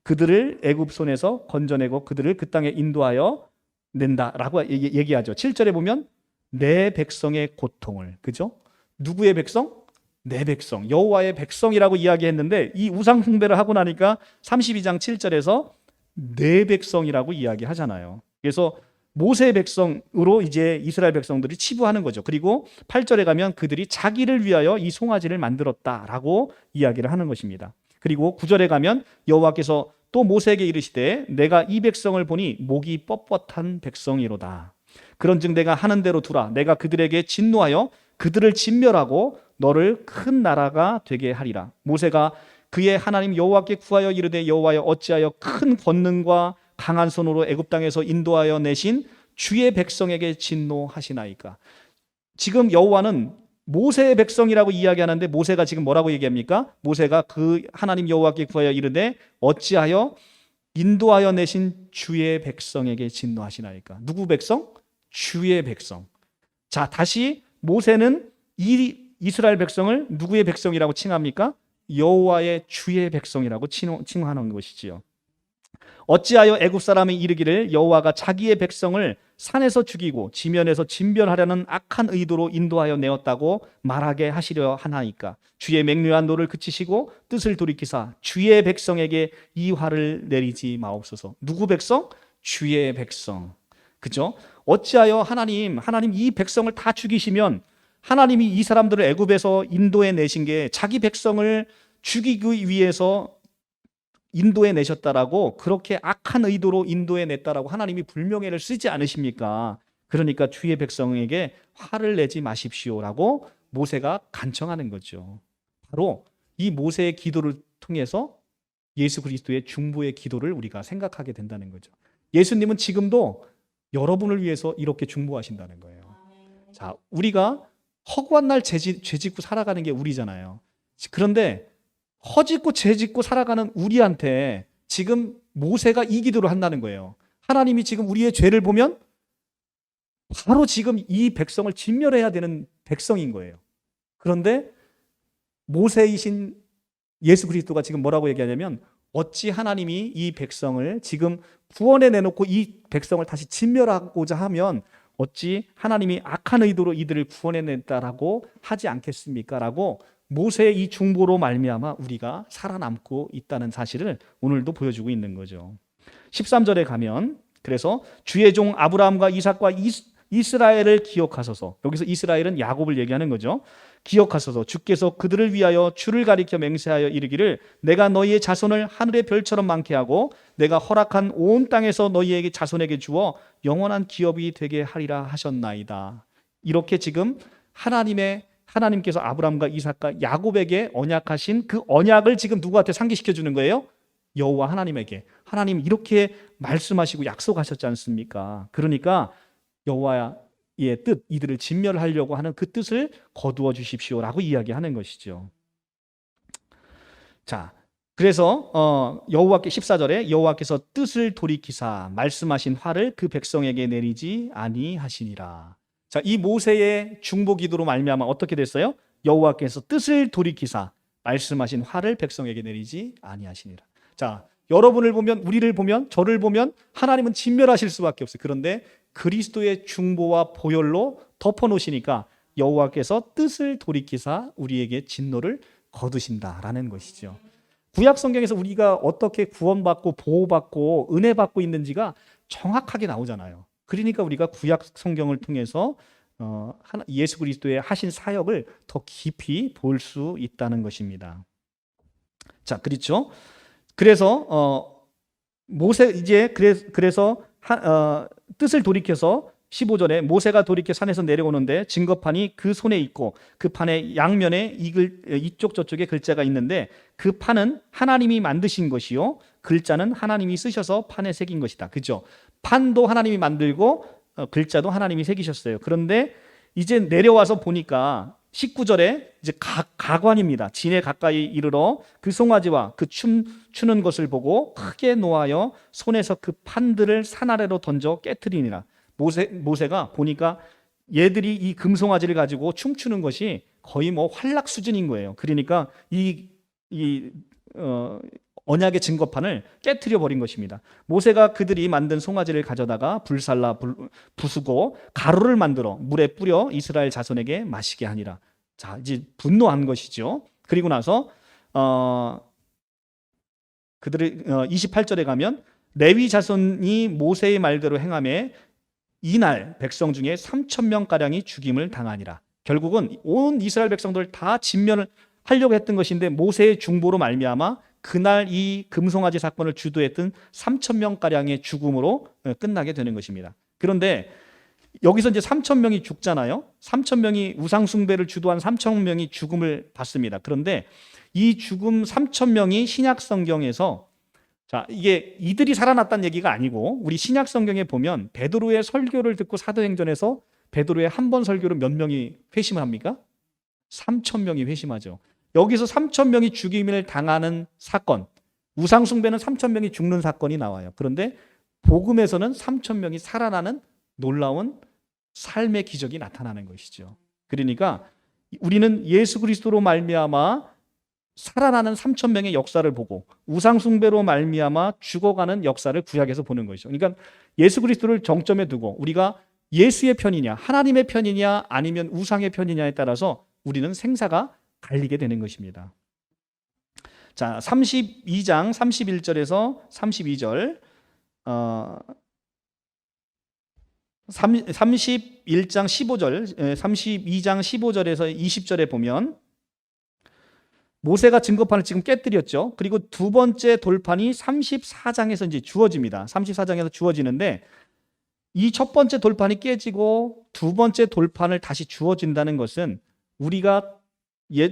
그들을 애굽 손에서 건져내고 그들을 그 땅에 인도하여 낸다라고 얘기하죠. 7절에 보면 내 백성의 고통을, 그죠? 누구의 백성? 내 백성, 여호와의 백성이라고 이야기했는데 이 우상 숭배를 하고 나니까 32장 7절에서 내 백성이라고 이야기하잖아요. 그래서 모세의 백성으로 이제 이스라엘 백성들이 치부하는 거죠. 그리고 8절에 가면 그들이 자기를 위하여 이 송아지를 만들었다라고 이야기를 하는 것입니다. 그리고 9절에 가면 여호와께서 또 모세에게 이르시되 내가 이 백성을 보니 목이 뻣뻣한 백성이로다. 그런즉 내가 하는 대로 두라. 내가 그들에게 진노하여 그들을 진멸하고 너를 큰 나라가 되게 하리라. 모세가 그의 하나님 여호와께 구하여 이르되 여호와여 어찌하여 큰 권능과 강한 손으로 애굽 땅에서 인도하여 내신 주의 백성에게 진노하시나이까. 지금 여호와는 모세의 백성이라고 이야기하는데 모세가 지금 뭐라고 얘기합니까? 모세가 그 하나님 여호와께 구하여 이르되 어찌하여 인도하여 내신 주의 백성에게 진노하시나이까. 누구 백성? 주의 백성. 자, 다시 모세는 이 이스라엘 백성을 누구의 백성이라고 칭합니까? 여호와의 주의 백성이라고 칭하는 것이지요. 어찌하여 애굽 사람이 이르기를 여호와가 자기의 백성을 산에서 죽이고 지면에서 진멸하려는 악한 의도로 인도하여 내었다고 말하게 하시려 하나이까. 주의 맹렬한 노를 그치시고 뜻을 돌이키사 주의 백성에게 이 화를 내리지 마옵소서. 누구 백성? 주의 백성. 그죠? 어찌하여 하나님 이 백성을 다 죽이시면 하나님이 이 사람들을 애굽에서 인도해 내신 게 자기 백성을 죽이기 위해서 인도해 내셨다라고 그렇게 악한 의도로 인도해 냈다라고 하나님이 불명예를 쓰지 않으십니까? 그러니까 주의 백성에게 화를 내지 마십시오라고 모세가 간청하는 거죠. 바로 이 모세의 기도를 통해서 예수 그리스도의 중보의 기도를 우리가 생각하게 된다는 거죠. 예수님은 지금도 여러분을 위해서 이렇게 중보하신다는 거예요. 자, 우리가 허구한 날 죄 짓고 살아가는 게 우리잖아요. 그런데 허짓고 죄짓고 살아가는 우리한테 지금 모세가 이 기도를 한다는 거예요. 하나님이 지금 우리의 죄를 보면 바로 지금 이 백성을 진멸해야 되는 백성인 거예요. 그런데 모세이신 예수 그리스도가 지금 뭐라고 얘기하냐면 어찌 하나님이 이 백성을 지금 구원해 내놓고 이 백성을 다시 진멸하고자 하면 어찌 하나님이 악한 의도로 이들을 구원해 냈다라고 하지 않겠습니까? 라고 모세의 이 중보로 말미암아 우리가 살아남고 있다는 사실을 오늘도 보여주고 있는 거죠. 13절에 가면 그래서 주의 종 아브라함과 이삭과 이스라엘을 기억하소서. 여기서 이스라엘은 야곱을 얘기하는 거죠. 기억하소서. 주께서 그들을 위하여 주를 가리켜 맹세하여 이르기를 내가 너희의 자손을 하늘의 별처럼 많게 하고 내가 허락한 온 땅에서 너희에게 자손에게 주어 영원한 기업이 되게 하리라 하셨나이다. 이렇게 지금 하나님께서 아브라함과 이삭과 야곱에게 언약하신 그 언약을 지금 누구한테 상기시켜 주는 거예요? 여호와 하나님에게. 하나님 이렇게 말씀하시고 약속하셨지 않습니까? 그러니까 여호와의 뜻, 이들을 진멸하려고 하는 그 뜻을 거두어 주십시오라고 이야기하는 것이죠. 자, 그래서 여호와께 14절에 여호와께서 뜻을 돌이키사 말씀하신 화를 그 백성에게 내리지 아니하시니라. 자, 이 모세의 중보 기도로 말미암아 어떻게 됐어요? 여호와께서 뜻을 돌이키사 말씀하신 화를 백성에게 내리지 아니하시니라. 자, 여러분을 보면, 우리를 보면, 저를 보면 하나님은 진멸하실 수밖에 없어요. 그런데 그리스도의 중보와 보혈로 덮어놓으시니까 여호와께서 뜻을 돌이키사 우리에게 진노를 거두신다라는 것이죠. 구약 성경에서 우리가 어떻게 구원받고 보호받고 은혜받고 있는지가 정확하게 나오잖아요. 그러니까 우리가 구약 성경을 통해서 예수 그리스도의 하신 사역을 더 깊이 볼 수 있다는 것입니다. 자, 그렇죠? 그래서 모세 이제 그래서 뜻을 돌이켜서 15절에 모세가 돌이켜 산에서 내려오는데 증거판이 그 손에 있고 그 판의 양면에 이쪽 저쪽에 글자가 있는데 그 판은 하나님이 만드신 것이요 글자는 하나님이 쓰셔서 판에 새긴 것이다. 그죠? 판도 하나님이 만들고 글자도 하나님이 새기셨어요. 그런데 이제 내려와서 보니까 19절에 이제 가관입니다. 진에 가까이 이르러 그 송아지와 그 추는 것을 보고 크게 노하여 손에서 그 판들을 산 아래로 던져 깨트리니라. 모세가 보니까 얘들이 이 금송아지를 가지고 춤추는 것이 거의 뭐 환락 수준인 거예요. 그러니까 언약의 증거판을 깨트려 버린 것입니다. 모세가 그들이 만든 송아지를 가져다가 불살라 부수고 가루를 만들어 물에 뿌려 이스라엘 자손에게 마시게 하니라. 자, 이제 분노한 것이죠. 그리고 나서 그들이 28절에 가면 레위 자손이 모세의 말대로 행하매 이날 백성 중에 3,000명 가량이 죽임을 당하니라. 결국은 온 이스라엘 백성들 다 진멸을 하려고 했던 것인데 모세의 중보로 말미암아 그날 이 금송아지 사건을 주도했던 3,000명 가량의 죽음으로 끝나게 되는 것입니다. 그런데 여기서 이제 3,000명이 죽잖아요. 3,000명이 우상 숭배를 주도한 3,000명이 죽음을 받습니다. 그런데 이 죽음 3,000명이 신약 성경에서 자, 이게 이들이 살아났다는 얘기가 아니고 우리 신약 성경에 보면 베드로의 설교를 듣고 사도행전에서 베드로의 한 번 설교로 몇 명이 회심을 합니까? 3,000명이 회심하죠. 여기서 3,000명이 죽임을 당하는 사건, 우상 숭배는 3,000명이 죽는 사건이 나와요. 그런데 복음에서는 3,000명이 살아나는 놀라운 삶의 기적이 나타나는 것이죠. 그러니까 우리는 예수 그리스도로 말미암아 살아나는 3,000명의 역사를 보고 우상 숭배로 말미암아 죽어가는 역사를 구약에서 보는 것이죠. 그러니까 예수 그리스도를 정점에 두고 우리가 예수의 편이냐, 하나님의 편이냐, 아니면 우상의 편이냐에 따라서 우리는 생사가 갈리게 되는 것입니다. 자, 32장 31절에서 32절 31장 15절, 32장 15절에서 20절에 보면 모세가 증거판을 지금 깨뜨렸죠. 그리고 두 번째 돌판이 34장에서 이제 주어집니다. 34장에서 주어지는데 이 첫 번째 돌판이 깨지고 두 번째 돌판을 다시 주어진다는 것은 우리가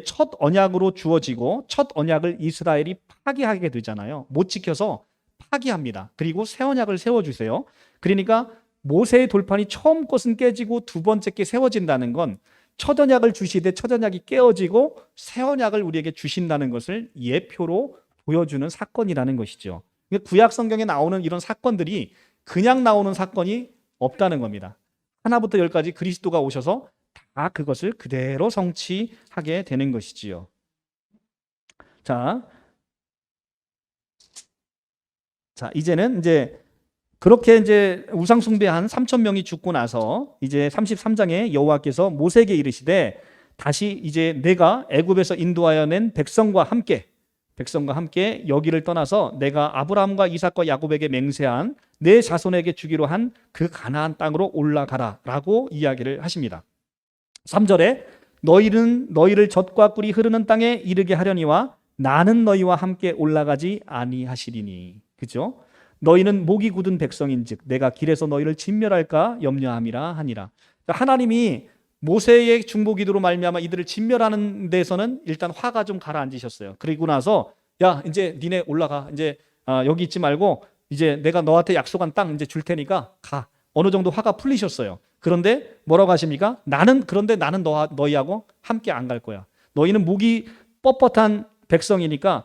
첫 언약으로 주어지고 첫 언약을 이스라엘이 파기하게 되잖아요. 못 지켜서 파기합니다. 그리고 새 언약을 세워주세요. 그러니까 모세의 돌판이 처음 것은 깨지고 두 번째 게 세워진다는 건 첫 언약을 주시되 첫 언약이 깨어지고 새 언약을 우리에게 주신다는 것을 예표로 보여주는 사건이라는 것이죠. 구약 성경에 나오는 이런 사건들이 그냥 나오는 사건이 없다는 겁니다. 하나부터 열까지 그리스도가 오셔서 다 그것을 그대로 성취하게 되는 것이지요. 자, 이제는 이제 그렇게 이제 우상 숭배한 3,000명이 죽고 나서 이제 33장에 여호와께서 모세에게 이르시되 다시 이제 내가 애굽에서 인도하여 낸 백성과 함께 여기를 떠나서 내가 아브라함과 이삭과 야곱에게 맹세한 내 자손에게 주기로 한 그 가나안 땅으로 올라가라라고 이야기를 하십니다. 3절에 너희를 젖과 꿀이 흐르는 땅에 이르게 하려니와 나는 너희와 함께 올라가지 아니하시리니. 그죠? 너희는 목이 굳은 백성인즉 내가 길에서 너희를 진멸할까 염려함이라 하니라. 하나님이 모세의 중보 기도로 말미암아 이들을 진멸하는 데서는 일단 화가 좀 가라앉으셨어요. 그리고 나서 야 이제 니네 올라가. 이제 여기 있지 말고 이제 내가 너한테 약속한 땅 이제 줄 테니까 가. 어느 정도 화가 풀리셨어요. 그런데 뭐라고 하십니까? 그런데 나는 너희하고 함께 안 갈 거야. 너희는 목이 뻣뻣한 백성이니까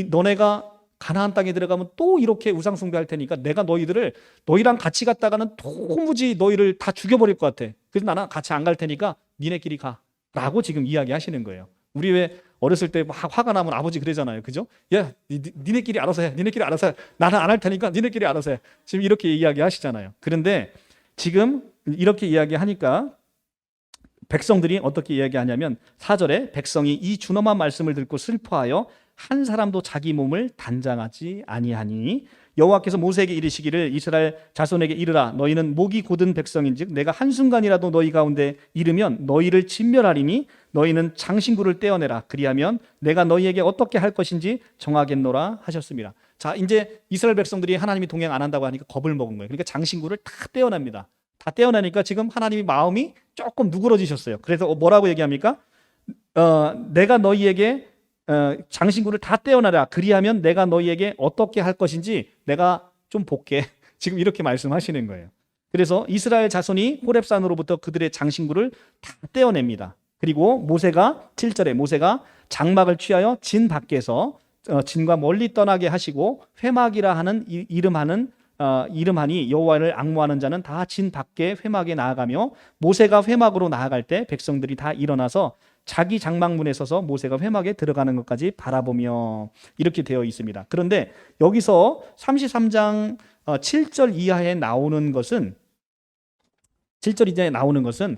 너네가 가나안 땅에 들어가면 또 이렇게 우상 숭배할 테니까 내가 너희랑 같이 갔다가는 도무지 너희를 다 죽여버릴 것 같아. 그래서 나는 같이 안 갈 테니까 니네끼리 가 라고 지금 이야기하시는 거예요. 우리 왜 어렸을 때 막 화가 나면 아버지 그러잖아요. 그죠? 야 니네끼리 알아서 해. 니네끼리 알아서 해. 나는 안 할 테니까 니네끼리 알아서 해. 지금 이렇게 이야기하시잖아요. 그런데 지금 이렇게 이야기하니까 백성들이 어떻게 이야기하냐면 4절에 백성이 이 준엄한 말씀을 듣고 슬퍼하여 한 사람도 자기 몸을 단장하지 아니하니 여호와께서 모세에게 이르시기를 이스라엘 자손에게 이르라 너희는 목이 곧은 백성인즉 내가 한순간이라도 너희 가운데 이르면 너희를 진멸하리니 너희는 장신구를 떼어내라 그리하면 내가 너희에게 어떻게 할 것인지 정하겠노라 하셨습니다. 자, 이제 이스라엘 백성들이 하나님이 동행 안 한다고 하니까 겁을 먹은 거예요. 그러니까 장신구를 다 떼어냅니다. 다 떼어내니까 지금 하나님이 마음이 조금 누그러지셨어요. 그래서 뭐라고 얘기합니까? 내가 너희에게 장신구를 다 떼어내라 그리하면 내가 너희에게 어떻게 할 것인지 내가 좀 볼게. 지금 이렇게 말씀하시는 거예요. 그래서 이스라엘 자손이 호렙산으로부터 그들의 장신구를 다 떼어냅니다. 그리고 모세가 7절에 모세가 장막을 취하여 진 밖에서 진과 멀리 떠나게 하시고 회막이라 하는 이름하니 여호와를 앙모하는 자는 다 진 밖에 회막에 나아가며 모세가 회막으로 나아갈 때 백성들이 다 일어나서 자기 장막문에 서서 모세가 회막에 들어가는 것까지 바라보며 이렇게 되어 있습니다. 그런데 여기서 33장 7절 이하에 나오는 것은 7절 이하에 나오는 것은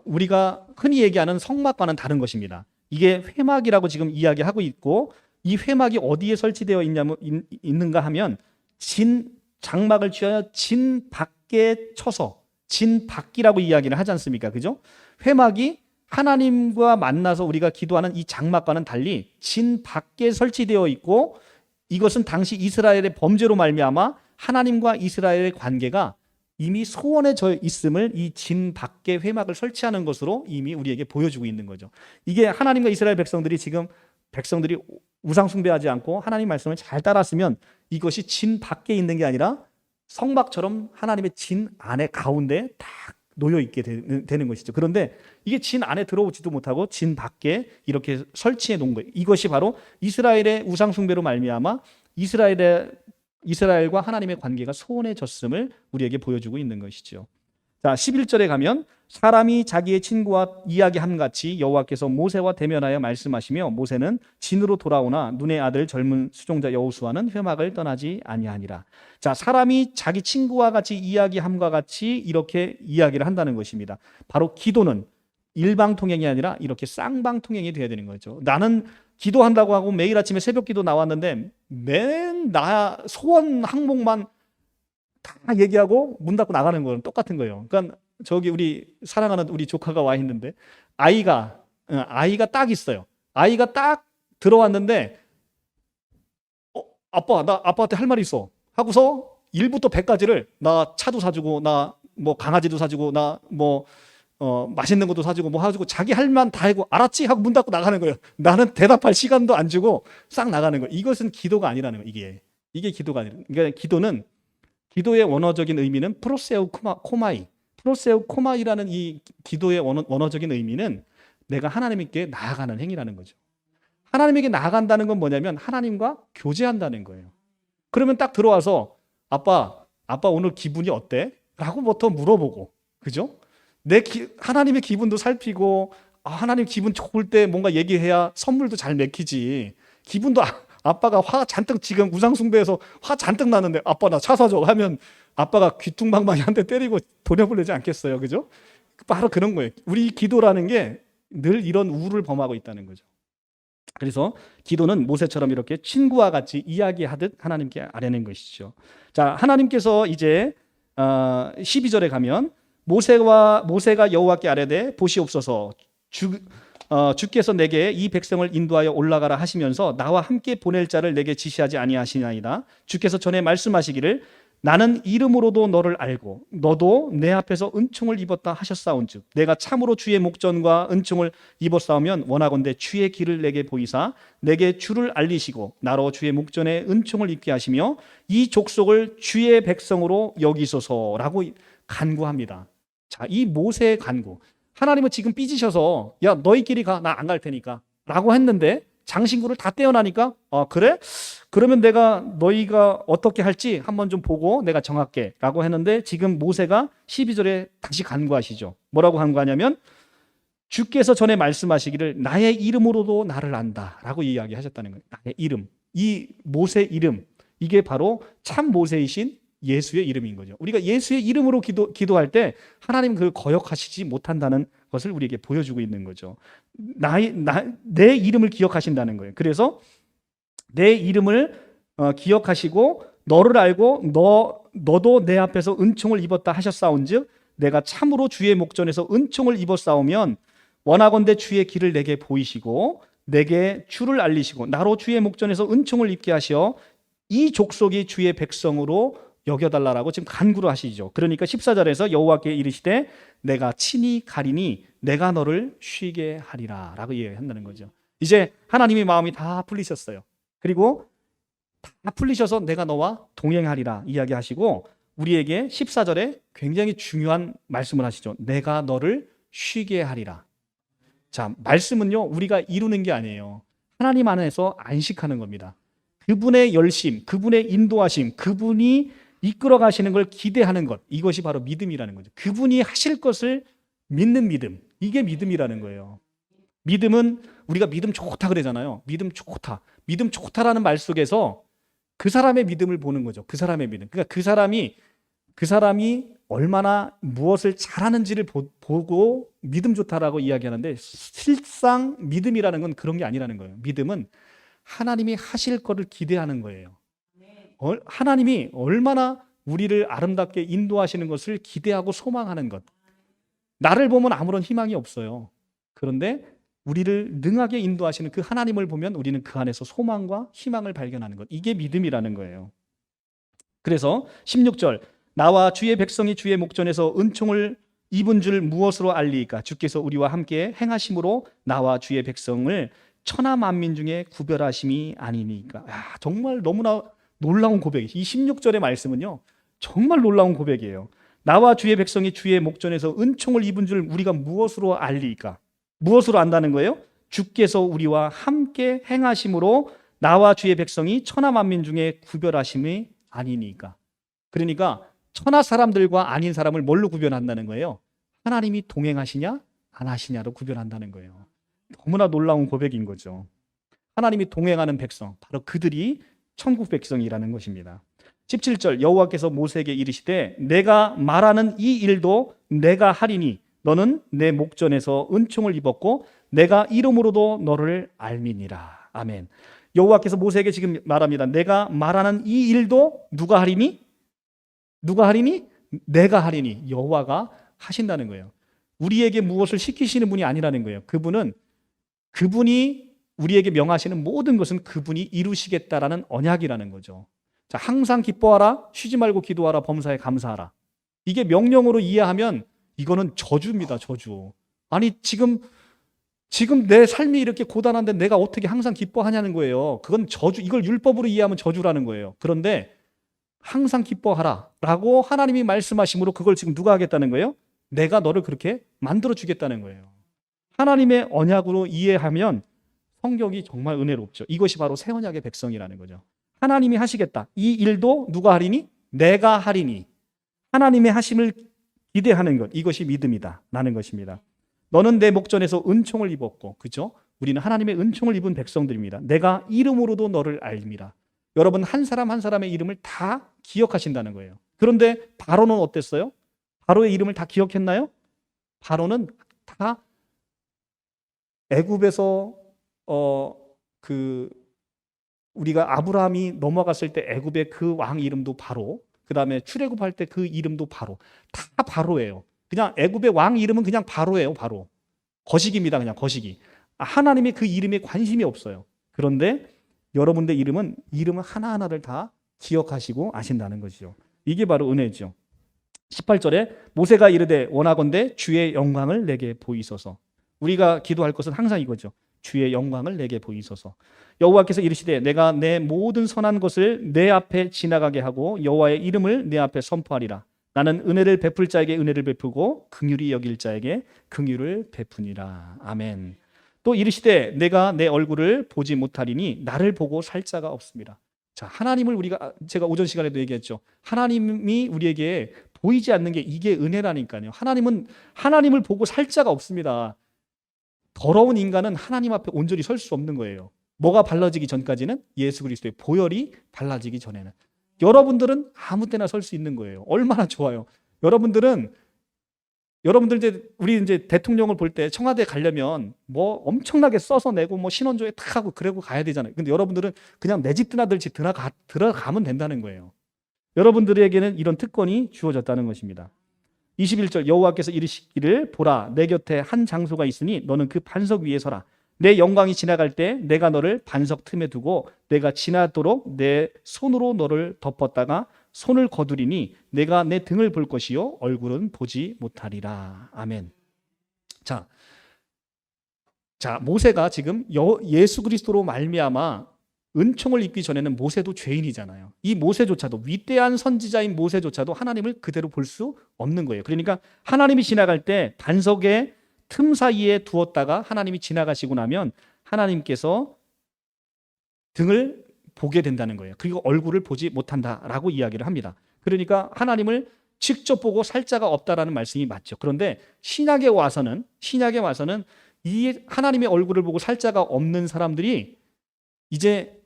우리가 흔히 얘기하는 성막과는 다른 것입니다. 이게 회막이라고 지금 이야기하고 있고 이 회막이 어디에 설치되어 있는가 하면 장막을 취하여 진 밖에 쳐서 진 밖이라고 이야기를 하지 않습니까? 그죠? 회막이 하나님과 만나서 우리가 기도하는 이 장막과는 달리 진 밖에 설치되어 있고 이것은 당시 이스라엘의 범죄로 말미암아 하나님과 이스라엘의 관계가 이미 소원해져 있음을 이 진 밖에 회막을 설치하는 것으로 이미 우리에게 보여주고 있는 거죠. 이게 하나님과 이스라엘 백성들이 우상 숭배하지 않고 하나님 말씀을 잘 따랐으면 이것이 진 밖에 있는 게 아니라 성막처럼 하나님의 진 안에 가운데 딱 놓여 있게 되는 것이죠. 그런데 이게 진 안에 들어오지도 못하고 진 밖에 이렇게 설치해 놓은 거예요. 이것이 바로 이스라엘의 우상 숭배로 말미암아 이스라엘과 하나님의 관계가 소원해졌음을 우리에게 보여주고 있는 것이죠. 자, 11절에 가면 사람이 자기의 친구와 이야기함 같이 여호와께서 모세와 대면하여 말씀하시며 모세는 진으로 돌아오나 눈의 아들 젊은 수종자 여호수아는 회막을 떠나지 아니하니라. 자, 사람이 자기 친구와 같이 이야기함과 같이 이렇게 이야기를 한다는 것입니다. 바로 기도는 일방통행이 아니라 이렇게 쌍방통행이 되어야 되는 거죠. 나는 기도한다고 하고 매일 아침에 새벽 기도 나왔는데 맨 나 소원 항목만 다 얘기하고 문 닫고 나가는 거는 똑같은 거예요. 그러니까 저기 우리 사랑하는 우리 조카가 와 있는데 아이가 딱 있어요. 아이가 딱 들어왔는데 아빠 나 아빠한테 할 말이 있어 하고서 1부터 100까지를 나 차도 사주고 나 뭐 강아지도 사주고 나 뭐 맛있는 것도 사주고 뭐 해주고 자기 할 만 다 하고 알았지 하고 문 닫고 나가는 거예요. 나는 대답할 시간도 안 주고 싹 나가는 거예요. 이것은 기도가 아니라는 거예요. 이게 기도가 아니라. 그러니까 기도의 원어적인 의미는 프로세우 코마이라는 이 기도의 원어적인 의미는 내가 하나님께 나아가는 행위라는 거죠. 하나님에게 나아간다는 건 뭐냐면 하나님과 교제한다는 거예요. 그러면 딱 들어와서 아빠 오늘 기분이 어때? 라고 부터 물어보고, 그죠? 하나님의 기분도 살피고, 하나님 기분 좋을 때 뭔가 얘기해야 선물도 잘 맥히지. 기분도 아빠가 화 잔뜩 지금 우상숭배해서 화 잔뜩 나는데 아빠 나 차 사줘 하면 아빠가 귀퉁방망이 한 대 때리고 돌려보내지 않겠어요, 그죠? 바로 그런 거예요. 우리 기도라는 게 늘 이런 우를 범하고 있다는 거죠. 그래서 기도는 모세처럼 이렇게 친구와 같이 이야기하듯 하나님께 아뢰는 것이죠. 자, 하나님께서 이제 12절에 가면 모세가 여호와께 아뢰되 보시옵소서 주께서 내게 이 백성을 인도하여 올라가라 하시면서 나와 함께 보낼 자를 내게 지시하지 아니하시나이다. 주께서 전에 말씀하시기를 나는 이름으로도 너를 알고 너도 내 앞에서 은총을 입었다 하셨사온즉 내가 참으로 주의 목전과 은총을 입었사오면 원하건대 주의 길을 내게 보이사 내게 주를 알리시고 나로 주의 목전에 은총을 입게 하시며 이 족속을 주의 백성으로 여기소서라고 간구합니다. 자, 이 모세의 간구, 하나님은 지금 삐지셔서 야 너희끼리 가, 나 안 갈 테니까 라고 했는데 장신구를 다 떼어나니까 그래? 그러면 내가 너희가 어떻게 할지 한번 좀 보고 내가 정할게 라고 했는데 지금 모세가 12절에 다시 간구하시죠. 뭐라고 간구하냐면 주께서 전에 말씀하시기를 나의 이름으로도 나를 안다 라고 이야기하셨다는 거예요. 나의 이름, 이 모세 이름, 이게 바로 참 모세이신 예수의 이름인 거죠. 우리가 예수의 이름으로 기도할 때 하나님 그걸 거역하시지 못한다는 것을 우리에게 보여주고 있는 거죠. 내 이름을 기억하신다는 거예요. 그래서 내 이름을 기억하시고 너를 알고 너도 내 앞에서 은총을 입었다 하셨사온즉 내가 참으로 주의 목전에서 은총을 입었사오면 원하건대 주의 길을 내게 보이시고 내게 주를 알리시고 나로 주의 목전에서 은총을 입게 하시어 이 족속이 주의 백성으로 여겨달라라고 지금 간구를 하시죠. 그러니까 14절에서 여호와께 이르시되 내가 친히 가리니 내가 너를 쉬게 하리라 라고 이야기한다는 거죠. 이제 하나님의 마음이 다 풀리셨어요. 그리고 다 풀리셔서 내가 너와 동행하리라 이야기하시고 우리에게 14절에 굉장히 중요한 말씀을 하시죠. 내가 너를 쉬게 하리라. 자, 말씀은요 우리가 이루는 게 아니에요. 하나님 안에서 안식하는 겁니다. 그분의 열심, 그분의 인도하심, 그분이 이끌어 가시는 걸 기대하는 것, 이것이 바로 믿음이라는 거죠. 그분이 하실 것을 믿는 믿음, 이게 믿음이라는 거예요. 믿음은 우리가 믿음 좋다 그러잖아요. 믿음 좋다. 믿음 좋다라는 말 속에서 그 사람의 믿음을 보는 거죠. 그 사람의 믿음. 그러니까 그 사람이 얼마나 무엇을 잘하는지를 보고 믿음 좋다라고 이야기하는데 실상 믿음이라는 건 그런 게 아니라는 거예요. 믿음은 하나님이 하실 거를 기대하는 거예요. 하나님이 얼마나 우리를 아름답게 인도하시는 것을 기대하고 소망하는 것. 나를 보면 아무런 희망이 없어요. 그런데 우리를 능하게 인도하시는 그 하나님을 보면 우리는 그 안에서 소망과 희망을 발견하는 것. 이게 믿음이라는 거예요. 그래서 16절 나와 주의 백성이 주의 목전에서 은총을 입은 줄 무엇으로 알리이까? 주께서 우리와 함께 행하심으로 나와 주의 백성을 천하 만민 중에 구별하심이 아니니까. 정말 너무나 놀라운 고백이. 이 16절의 말씀은요 정말 놀라운 고백이에요. 나와 주의 백성이 주의 목전에서 은총을 입은 줄 우리가 무엇으로 알리이까? 무엇으로 안다는 거예요? 주께서 우리와 함께 행하심으로 나와 주의 백성이 천하 만민 중에 구별하심이 아니니까. 그러니까 천하 사람들과 아닌 사람을 뭘로 구별한다는 거예요? 하나님이 동행하시냐 안 하시냐로 구별한다는 거예요. 너무나 놀라운 고백인 거죠. 하나님이 동행하는 백성, 바로 그들이 천국 백성이라는 것입니다. 17절 여호와께서 모세에게 이르시되 내가 말하는 이 일도 내가 하리니 너는 내 목전에서 은총을 입었고 내가 이름으로도 너를 알미니라. 아멘. 여호와께서 모세에게 지금 말합니다. 내가 말하는 이 일도 누가 하리니? 누가 하리니? 내가 하리니. 여호와가 하신다는 거예요. 우리에게 무엇을 시키시는 분이 아니라는 거예요. 그분이 우리에게 명하시는 모든 것은 그분이 이루시겠다라는 언약이라는 거죠. 자, 항상 기뻐하라, 쉬지 말고 기도하라, 범사에 감사하라. 이게 명령으로 이해하면 이거는 저주입니다, 저주. 아니 지금 내 삶이 이렇게 고단한데 내가 어떻게 항상 기뻐하냐는 거예요. 그건 저주. 이걸 율법으로 이해하면 저주라는 거예요. 그런데 항상 기뻐하라 라고 하나님이 말씀하심으로 그걸 지금 누가 하겠다는 거예요? 내가 너를 그렇게 만들어 주겠다는 거예요. 하나님의 언약으로 이해하면 성경이 정말 은혜롭죠. 이것이 바로 새 언약의 백성이라는 거죠. 하나님이 하시겠다. 이 일도 누가 하리니? 내가 하리니. 하나님의 하심을 기대하는 것, 이것이 믿음이다 라는 것입니다. 너는 내 목전에서 은총을 입었고, 그죠? 우리는 하나님의 은총을 입은 백성들입니다. 내가 이름으로도 너를 알미라. 여러분 한 사람 한 사람의 이름을 다 기억하신다는 거예요. 그런데 바로는 어땠어요? 바로의 이름을 다 기억했나요? 바로는 다 애굽에서 우리가 아브라함이 넘어갔을 때 애굽의 그 왕 이름도 바로, 그 다음에 출애굽할 때 그 이름도 바로, 다 바로예요. 그냥 애굽의 왕 이름은 그냥 바로예요. 바로 거시기입니다. 그냥 거시기. 하나님의 그 이름에 관심이 없어요. 그런데 여러분들 이름은 하나하나를 다 기억하시고 아신다는 것이죠. 이게 바로 은혜죠. 18절에 모세가 이르되 원하건대 주의 영광을 내게 보이소서. 우리가 기도할 것은 항상 이거죠. 주의 영광을 내게 보이소서. 여호와께서 이르시되 내가 내 모든 선한 것을 내 앞에 지나가게 하고 여호와의 이름을 내 앞에 선포하리라. 나는 은혜를 베풀 자에게 은혜를 베푸고 긍휼히 여길 자에게 긍휼을 베푸니라. 아멘. 또 이르시되 내가 내 얼굴을 보지 못하리니 나를 보고 살 자가 없습니다. 자, 하나님을 제가 오전 시간에도 얘기했죠. 하나님이 우리에게 보이지 않는 게 이게 은혜라니까요. 하나님을 보고 살 자가 없습니다. 더러운 인간은 하나님 앞에 온전히 설 수 없는 거예요. 뭐가 발라지기 전까지는? 예수 그리스도의 보혈이 발라지기 전에는. 여러분들은 아무 때나 설 수 있는 거예요. 얼마나 좋아요. 여러분들은 여러분들 우리 대통령을 볼 때 청와대 가려면 뭐 엄청나게 써서 내고 뭐 신원조회 탁 하고 그러고 가야 되잖아요. 근데 여러분들은 그냥 내 집 드나들 집 들어가면 된다는 거예요. 여러분들에게는 이런 특권이 주어졌다는 것입니다. 21절 여호와께서 이르시기를 보라 내 곁에 한 장소가 있으니 너는 그 반석 위에 서라. 내 영광이 지나갈 때 내가 너를 반석 틈에 두고 내가 지나도록 내 손으로 너를 덮었다가 손을 거두리니 내가 내 등을 볼 것이요 얼굴은 보지 못하리라. 아멘. 자 모세가 지금 예수 그리스도로 말미암아 은총을 입기 전에는 모세도 죄인이잖아요. 이 모세조차도 위대한 선지자인 모세조차도 하나님을 그대로 볼 수 없는 거예요. 그러니까 하나님이 지나갈 때 반석의 틈 사이에 두었다가 하나님이 지나가시고 나면 하나님께서 등을 보게 된다는 거예요. 그리고 얼굴을 보지 못한다라고 이야기를 합니다. 그러니까 하나님을 직접 보고 살 자가 없다라는 말씀이 맞죠. 그런데 신약에 와서는 이 하나님의 얼굴을 보고 살 자가 없는 사람들이 이제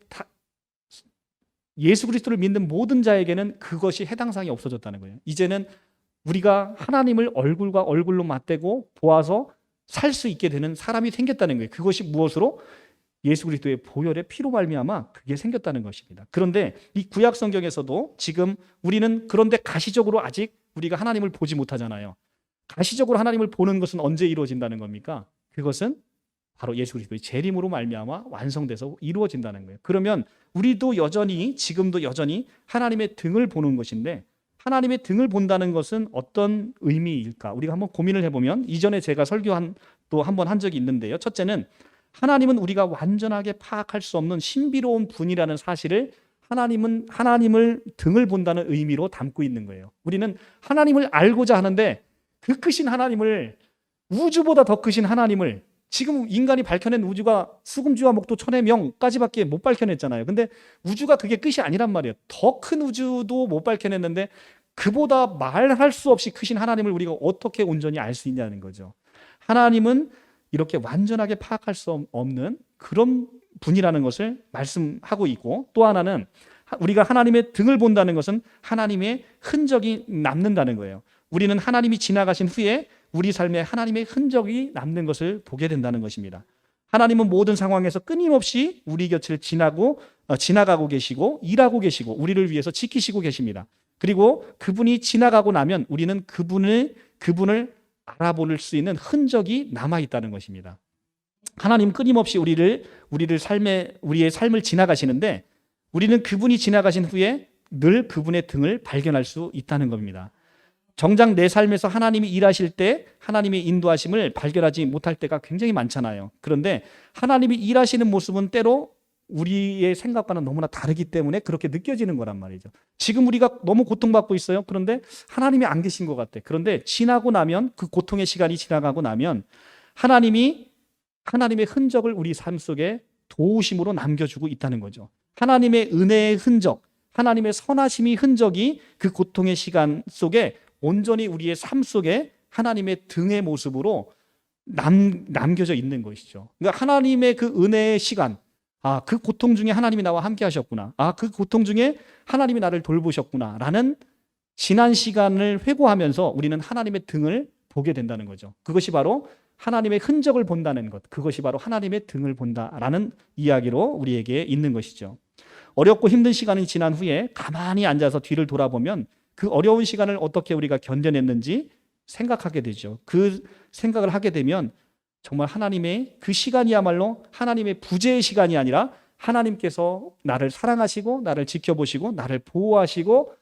예수 그리스도를 믿는 모든 자에게는 그것이 해당 사항이 없어졌다는 거예요. 이제는 우리가 하나님을 얼굴과 얼굴로 맞대고 보아서 살 수 있게 되는 사람이 생겼다는 거예요. 그것이 무엇으로? 예수 그리스도의 보혈의 피로 말미암아 그게 생겼다는 것입니다. 그런데 이 구약 성경에서도 지금 우리는 그런데 가시적으로 아직 우리가 하나님을 보지 못하잖아요. 가시적으로 하나님을 보는 것은 언제 이루어진다는 겁니까? 그것은 바로 예수 그리스도의 재림으로 말미암아 완성돼서 이루어진다는 거예요. 그러면 우리도 지금도 여전히 하나님의 등을 보는 것인데 하나님의 등을 본다는 것은 어떤 의미일까? 우리가 한번 고민을 해보면 이전에 제가 또 한 번 한 적이 있는데요. 첫째는 하나님은 우리가 완전하게 파악할 수 없는 신비로운 분이라는 사실을 하나님을 등을 본다는 의미로 담고 있는 거예요. 우리는 하나님을 알고자 하는데 그 크신 하나님을 우주보다 더 크신 하나님을 지금 인간이 밝혀낸 우주가 수금주와 목도 천의 명까지밖에 못 밝혀냈잖아요. 근데 우주가 그게 끝이 아니란 말이에요. 더 큰 우주도 못 밝혀냈는데 그보다 말할 수 없이 크신 하나님을 우리가 어떻게 온전히 알 수 있냐는 거죠. 하나님은 이렇게 완전하게 파악할 수 없는 그런 분이라는 것을 말씀하고 있고, 또 하나는 우리가 하나님의 등을 본다는 것은 하나님의 흔적이 남는다는 거예요. 우리는 하나님이 지나가신 후에 우리 삶에 하나님의 흔적이 남는 것을 보게 된다는 것입니다. 하나님은 모든 상황에서 끊임없이 우리 곁을 지나가고 계시고 일하고 계시고 우리를 위해서 지키시고 계십니다. 그리고 그분이 지나가고 나면 우리는 그분을 알아볼 수 있는 흔적이 남아 있다는 것입니다. 하나님 끊임없이 우리의 삶을 지나가시는데 우리는 그분이 지나가신 후에 늘 그분의 등을 발견할 수 있다는 겁니다. 정작 내 삶에서 하나님이 일하실 때 하나님의 인도하심을 발견하지 못할 때가 굉장히 많잖아요. 그런데 하나님이 일하시는 모습은 때로 우리의 생각과는 너무나 다르기 때문에 그렇게 느껴지는 거란 말이죠. 지금 우리가 너무 고통받고 있어요. 그런데 하나님이 안 계신 것 같아. 그런데 지나고 나면, 그 고통의 시간이 지나가고 나면 하나님의 흔적을 우리 삶 속에 도우심으로 남겨주고 있다는 거죠. 하나님의 은혜의 흔적, 하나님의 선하심의 흔적이 그 고통의 시간 속에 온전히 우리의 삶 속에 하나님의 등의 모습으로 남겨져 있는 것이죠. 그러니까 하나님의 그 은혜의 시간, 그 고통 중에 하나님이 나와 함께 하셨구나. 그 고통 중에 하나님이 나를 돌보셨구나. 라는 지난 시간을 회고하면서 우리는 하나님의 등을 보게 된다는 거죠. 그것이 바로 하나님의 흔적을 본다는 것. 그것이 바로 하나님의 등을 본다라는 이야기로 우리에게 있는 것이죠. 어렵고 힘든 시간이 지난 후에 가만히 앉아서 뒤를 돌아보면 그 어려운 시간을 어떻게 우리가 견뎌냈는지 생각하게 되죠. 그 생각을 하게 되면 정말 하나님의 그 시간이야말로 하나님의 부재의 시간이 아니라 하나님께서 나를 사랑하시고 나를 지켜보시고 나를 보호하시고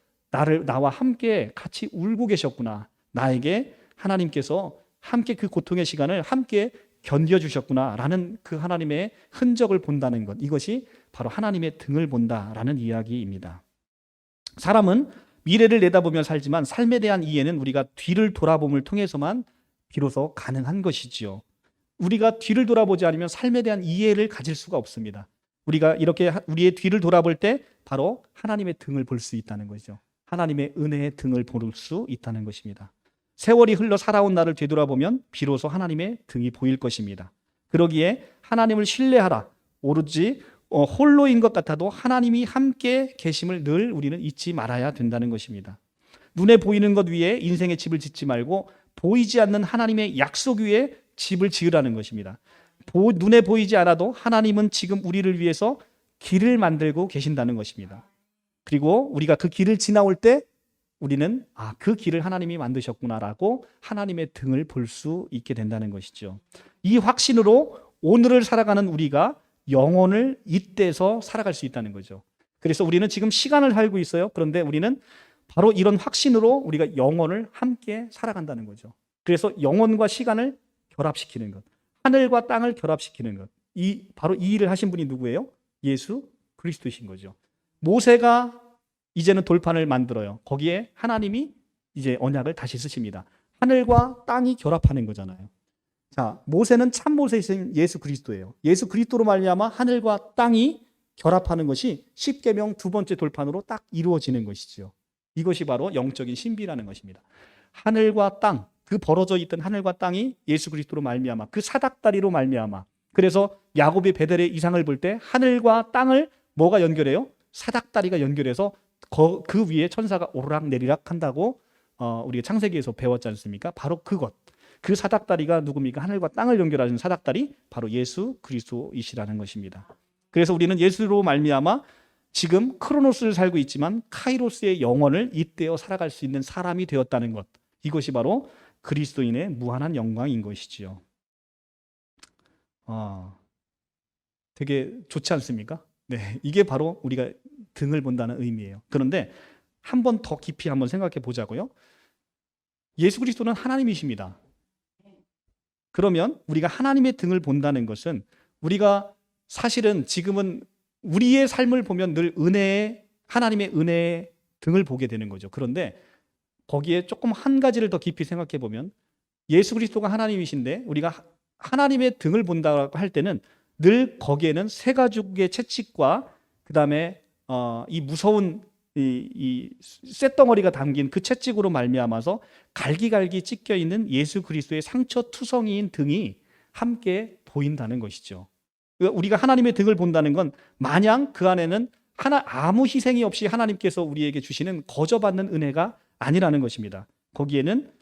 나와 함께 같이 울고 계셨구나. 나에게 하나님께서 함께 그 고통의 시간을 함께 견뎌주셨구나라는 그 하나님의 흔적을 본다는 것. 이것이 바로 하나님의 등을 본다라는 이야기입니다. 사람은 미래를 내다보며 살지만 삶에 대한 이해는 우리가 뒤를 돌아봄을 통해서만 비로소 가능한 것이지요. 우리가 뒤를 돌아보지 않으면 삶에 대한 이해를 가질 수가 없습니다. 우리가 이렇게 우리의 뒤를 돌아볼 때 바로 하나님의 등을 볼 수 있다는 거죠. 하나님의 은혜의 등을 볼 수 있다는 것입니다. 세월이 흘러 살아온 나를 되돌아보면 비로소 하나님의 등이 보일 것입니다. 그러기에 하나님을 신뢰하라. 오로지 홀로인 것 같아도 하나님이 함께 계심을 늘 우리는 잊지 말아야 된다는 것입니다. 눈에 보이는 것 위에 인생의 집을 짓지 말고 보이지 않는 하나님의 약속 위에 집을 지으라는 것입니다. 눈에 보이지 않아도 하나님은 지금 우리를 위해서 길을 만들고 계신다는 것입니다. 그리고 우리가 그 길을 지나올 때 우리는 그 길을 하나님이 만드셨구나라고 하나님의 등을 볼 수 있게 된다는 것이죠. 이 확신으로 오늘을 살아가는 우리가 영혼을 잇대서 살아갈 수 있다는 거죠. 그래서 우리는 지금 시간을 살고 있어요. 그런데 우리는 바로 이런 확신으로 우리가 영혼을 함께 살아간다는 거죠. 그래서 영혼과 시간을 결합시키는 것, 하늘과 땅을 결합시키는 것, 바로 이 일을 하신 분이 누구예요? 예수 그리스도이신 거죠. 모세가 이제는 돌판을 만들어요. 거기에 하나님이 이제 언약을 다시 쓰십니다. 하늘과 땅이 결합하는 거잖아요. 자, 모세는 참 모세이신 예수 그리스도예요. 예수 그리스도로 말미암아 하늘과 땅이 결합하는 것이 십계명 두 번째 돌판으로 딱 이루어지는 것이죠. 이것이 바로 영적인 신비라는 것입니다. 하늘과 땅, 그 벌어져 있던 하늘과 땅이 예수 그리스도로 말미암아, 그 사닥다리로 말미암아. 그래서 야곱이 베델의 이상을 볼 때 하늘과 땅을 뭐가 연결해요? 사닥다리가 연결해서 그 위에 천사가 오르락 내리락 한다고 우리가 창세기에서 배웠지 않습니까? 바로 그것, 그 사닥다리가 누굽니까? 하늘과 땅을 연결하는 사닥다리, 바로 예수 그리스도이시라는 것입니다. 그래서 우리는 예수로 말미암아 지금 크로노스를 살고 있지만 카이로스의 영혼을 잇대어 살아갈 수 있는 사람이 되었다는 것, 이것이 바로 그리스도인의 무한한 영광인 것이지요. 되게 좋지 않습니까? 네, 이게 바로 우리가 등을 본다는 의미예요. 그런데 한 번 더 깊이 한번 생각해 보자고요. 예수 그리스도는 하나님이십니다. 그러면 우리가 하나님의 등을 본다는 것은 우리가 사실은 지금은 우리의 삶을 보면 늘 하나님의 은혜의 등을 보게 되는 거죠. 그런데 거기에 조금 한 가지를 더 깊이 생각해 보면 예수 그리스도가 하나님이신데 우리가 하나님의 등을 본다고 할 때는 늘 거기에는 세 가족의 채찍과 그 다음에 이 무서운 이 쇳덩어리가 담긴 그 채찍으로 말미암아서 갈기갈기 찢겨 있는 예수 그리스도의 상처투성이인 등이 함께 보인다는 것이죠. 우리가 하나님의 등을 본다는 건 마냥 그 안에는 아무 희생이 없이 하나님께서 우리에게 주시는 거저받는 은혜가 아니라는 것입니다. 거기에는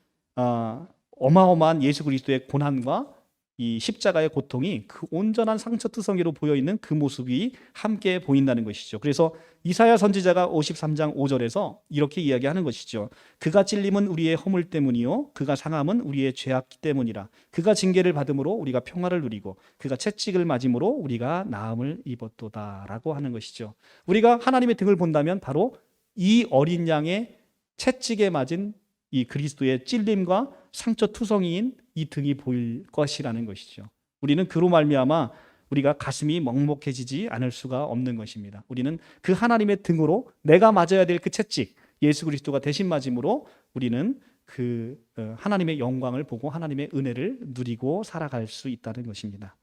어마어마한 예수 그리스도의 고난과 이 십자가의 고통이 그 온전한 상처투성이로 보여있는 그 모습이 함께 보인다는 것이죠. 그래서 이사야 선지자가 53장 5절에서 이렇게 이야기하는 것이죠. 그가 찔림은 우리의 허물 때문이요 그가 상함은 우리의 죄악 때문이라. 그가 징계를 받음으로 우리가 평화를 누리고 그가 채찍을 맞음으로 우리가 나음을 입었도다 라고 하는 것이죠. 우리가 하나님의 등을 본다면 바로 이 어린 양의 채찍에 맞은 이 그리스도의 찔림과 상처투성이인 이 등이 보일 것이라는 것이죠. 우리는 그로 말미암아 우리가 가슴이 먹먹해지지 않을 수가 없는 것입니다. 우리는 그 하나님의 등으로 내가 맞아야 될 그 채찍, 예수 그리스도가 대신 맞음으로 우리는 그 하나님의 영광을 보고 하나님의 은혜를 누리고 살아갈 수 있다는 것입니다.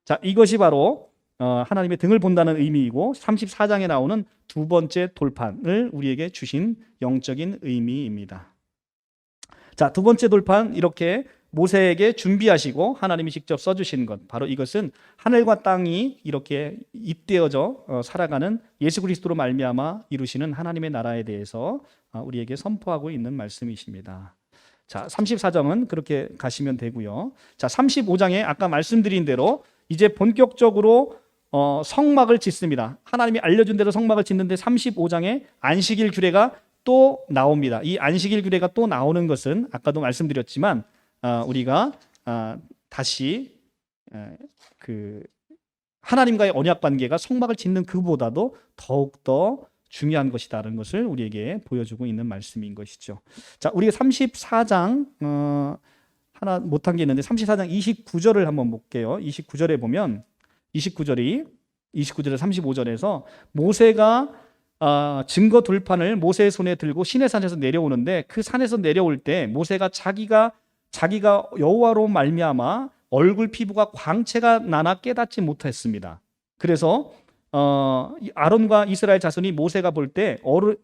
자, 이것이 바로 하나님의 등을 본다는 의미이고 34장에 나오는 두 번째 돌판을 우리에게 주신 영적인 의미입니다. 자, 두 번째 돌판, 이렇게 모세에게 준비하시고 하나님이 직접 써주신 것, 바로 이것은 하늘과 땅이 이렇게 잇대어져 살아가는 예수 그리스도로 말미암아 이루시는 하나님의 나라에 대해서 우리에게 선포하고 있는 말씀이십니다. 자, 34장은 그렇게 가시면 되고요. 자, 35장에 아까 말씀드린 대로 이제 본격적으로 성막을 짓습니다. 하나님이 알려준 대로 성막을 짓는데 35장에 안식일 규례가 또 나옵니다. 이 안식일 규례가 또 나오는 것은 아까도 말씀드렸지만 우리가 다시 그 하나님과의 언약 관계가 성막을 짓는 그보다도 더욱더 중요한 것이다라는 것을 우리에게 보여주고 있는 말씀인 것이죠. 자, 우리가 34장 하나 못한 게 있는데 34장 29절을 한번 볼게요. 29절에 보면 29절에 35절에서 모세가 증거 돌판을 모세의 손에 들고 시내산에서 내려오는데 그 산에서 내려올 때 모세가 자기가 여호와로 말미암아 얼굴 피부가 광채가 나나 깨닫지 못했습니다. 그래서 아론과 이스라엘 자손이 모세가 볼 때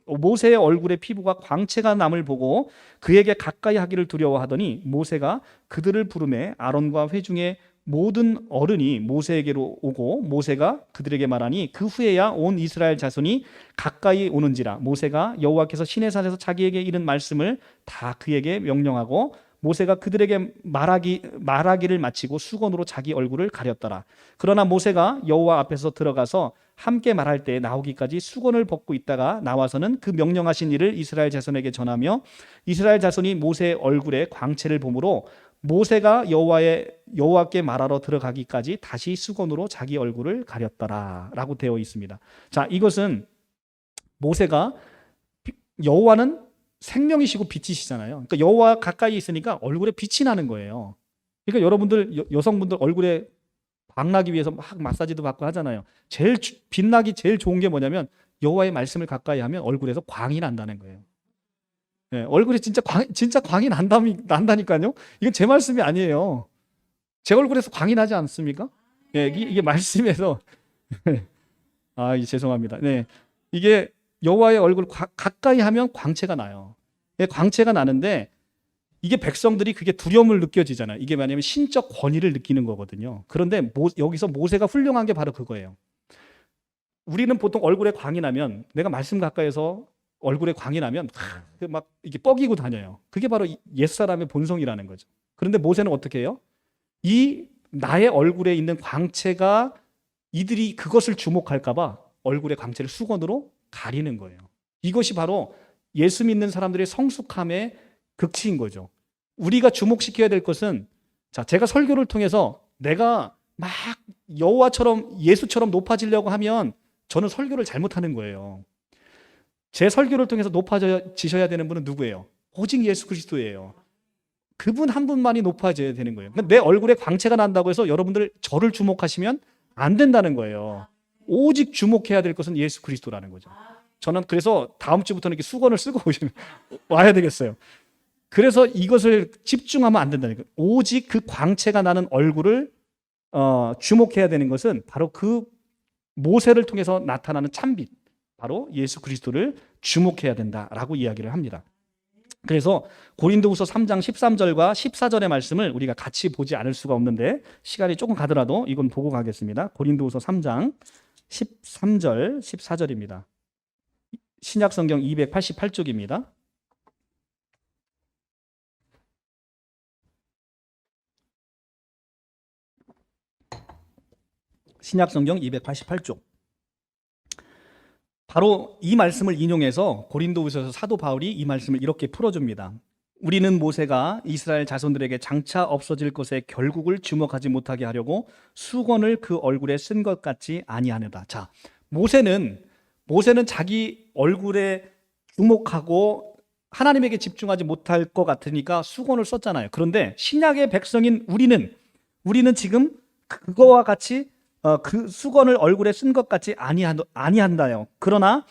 모세의 얼굴에 피부가 광채가 남을 보고 그에게 가까이 하기를 두려워하더니 모세가 그들을 부르매 아론과 회중의 모든 어른이 모세에게로 오고 모세가 그들에게 말하니 그 후에야 온 이스라엘 자손이 가까이 오는지라. 모세가 여호와께서 시내산에서 자기에게 이른 말씀을 다 그에게 명령하고 모세가 그들에게 말하기를 마치고 수건으로 자기 얼굴을 가렸더라. 그러나 모세가 여호와 앞에서 들어가서 함께 말할 때 나오기까지 수건을 벗고 있다가 나와서는 그 명령하신 일을 이스라엘 자손에게 전하며 이스라엘 자손이 모세의 얼굴에 광채를 보므로 모세가 여호와께 말하러 들어가기까지 다시 수건으로 자기 얼굴을 가렸더라라고 되어 있습니다. 자, 이것은 모세가 여호와는 생명이시고 빛이시잖아요. 그러니까 여호와 가까이 있으니까 얼굴에 빛이 나는 거예요. 그러니까 여러분들 여성분들 얼굴에 광나기 위해서 막 마사지도 받고 하잖아요. 제일 빛나기 제일 좋은 게 뭐냐면 여호와의 말씀을 가까이 하면 얼굴에서 광이 난다는 거예요. 네, 얼굴에 진짜 광이 난다니까요. 이건 제 말씀이 아니에요. 제 얼굴에서 광이 나지 않습니까? 네, 이게 말씀에서 죄송합니다. 네, 이게 여호와의 얼굴 가까이 하면 광채가 나요. 네, 광채가 나는데 이게 백성들이 그게 두려움을 느껴지잖아요. 이게 뭐냐면 신적 권위를 느끼는 거거든요. 그런데 여기서 모세가 훌륭한 게 바로 그거예요. 우리는 보통 얼굴에 광이 나면 내가 말씀 가까이서 얼굴에 광이 나면 막 이게 뻐기고 다녀요. 그게 바로 옛사람의 본성이라는 거죠. 그런데 모세는 어떻게 해요? 이 나의 얼굴에 있는 광채가 이들이 그것을 주목할까 봐 얼굴의 광채를 수건으로 가리는 거예요. 이것이 바로 예수 믿는 사람들의 성숙함의 극치인 거죠. 우리가 주목시켜야 될 것은 제가 설교를 통해서 내가 막 여호와처럼 예수처럼 높아지려고 하면 저는 설교를 잘못하는 거예요. 제 설교를 통해서 높아지셔야 되는 분은 누구예요? 오직 예수 그리스도예요. 그분 한 분만이 높아져야 되는 거예요. 내 얼굴에 광채가 난다고 해서 여러분들 저를 주목하시면 안 된다는 거예요. 오직 주목해야 될 것은 예수 그리스도라는 거죠. 저는 그래서 다음 주부터는 이렇게 수건을 쓰고 와야 되겠어요. 그래서 이것을 집중하면 안 된다는 거예요. 오직 그 광채가 나는 얼굴을 주목해야 되는 것은 바로 그 모세를 통해서 나타나는 참빛, 바로 예수 그리스도를 주목해야 된다라고 이야기를 합니다. 그래서 고린도후서 3장 13절과 14절의 말씀을 우리가 같이 보지 않을 수가 없는데 시간이 조금 가더라도 이건 보고 가겠습니다. 고린도후서 3장 13절, 14절입니다. 신약성경 288쪽입니다. 신약성경 288쪽. 바로 이 말씀을 인용해서 고린도후서에서 사도 바울이 이 말씀을 이렇게 풀어줍니다. 우리는 모세가 이스라엘 자손들에게 장차 없어질 것의 결국을 주목하지 못하게 하려고 수건을 그 얼굴에 쓴 것 같지 아니하느라. 자, 모세는 자기 얼굴에 주목하고 하나님에게 집중하지 못할 것 같으니까 수건을 썼잖아요. 그런데 신약의 백성인 우리는 지금 그거와 같이 그 수건을 얼굴에 쓴 것 같이 아니한다요. 그러나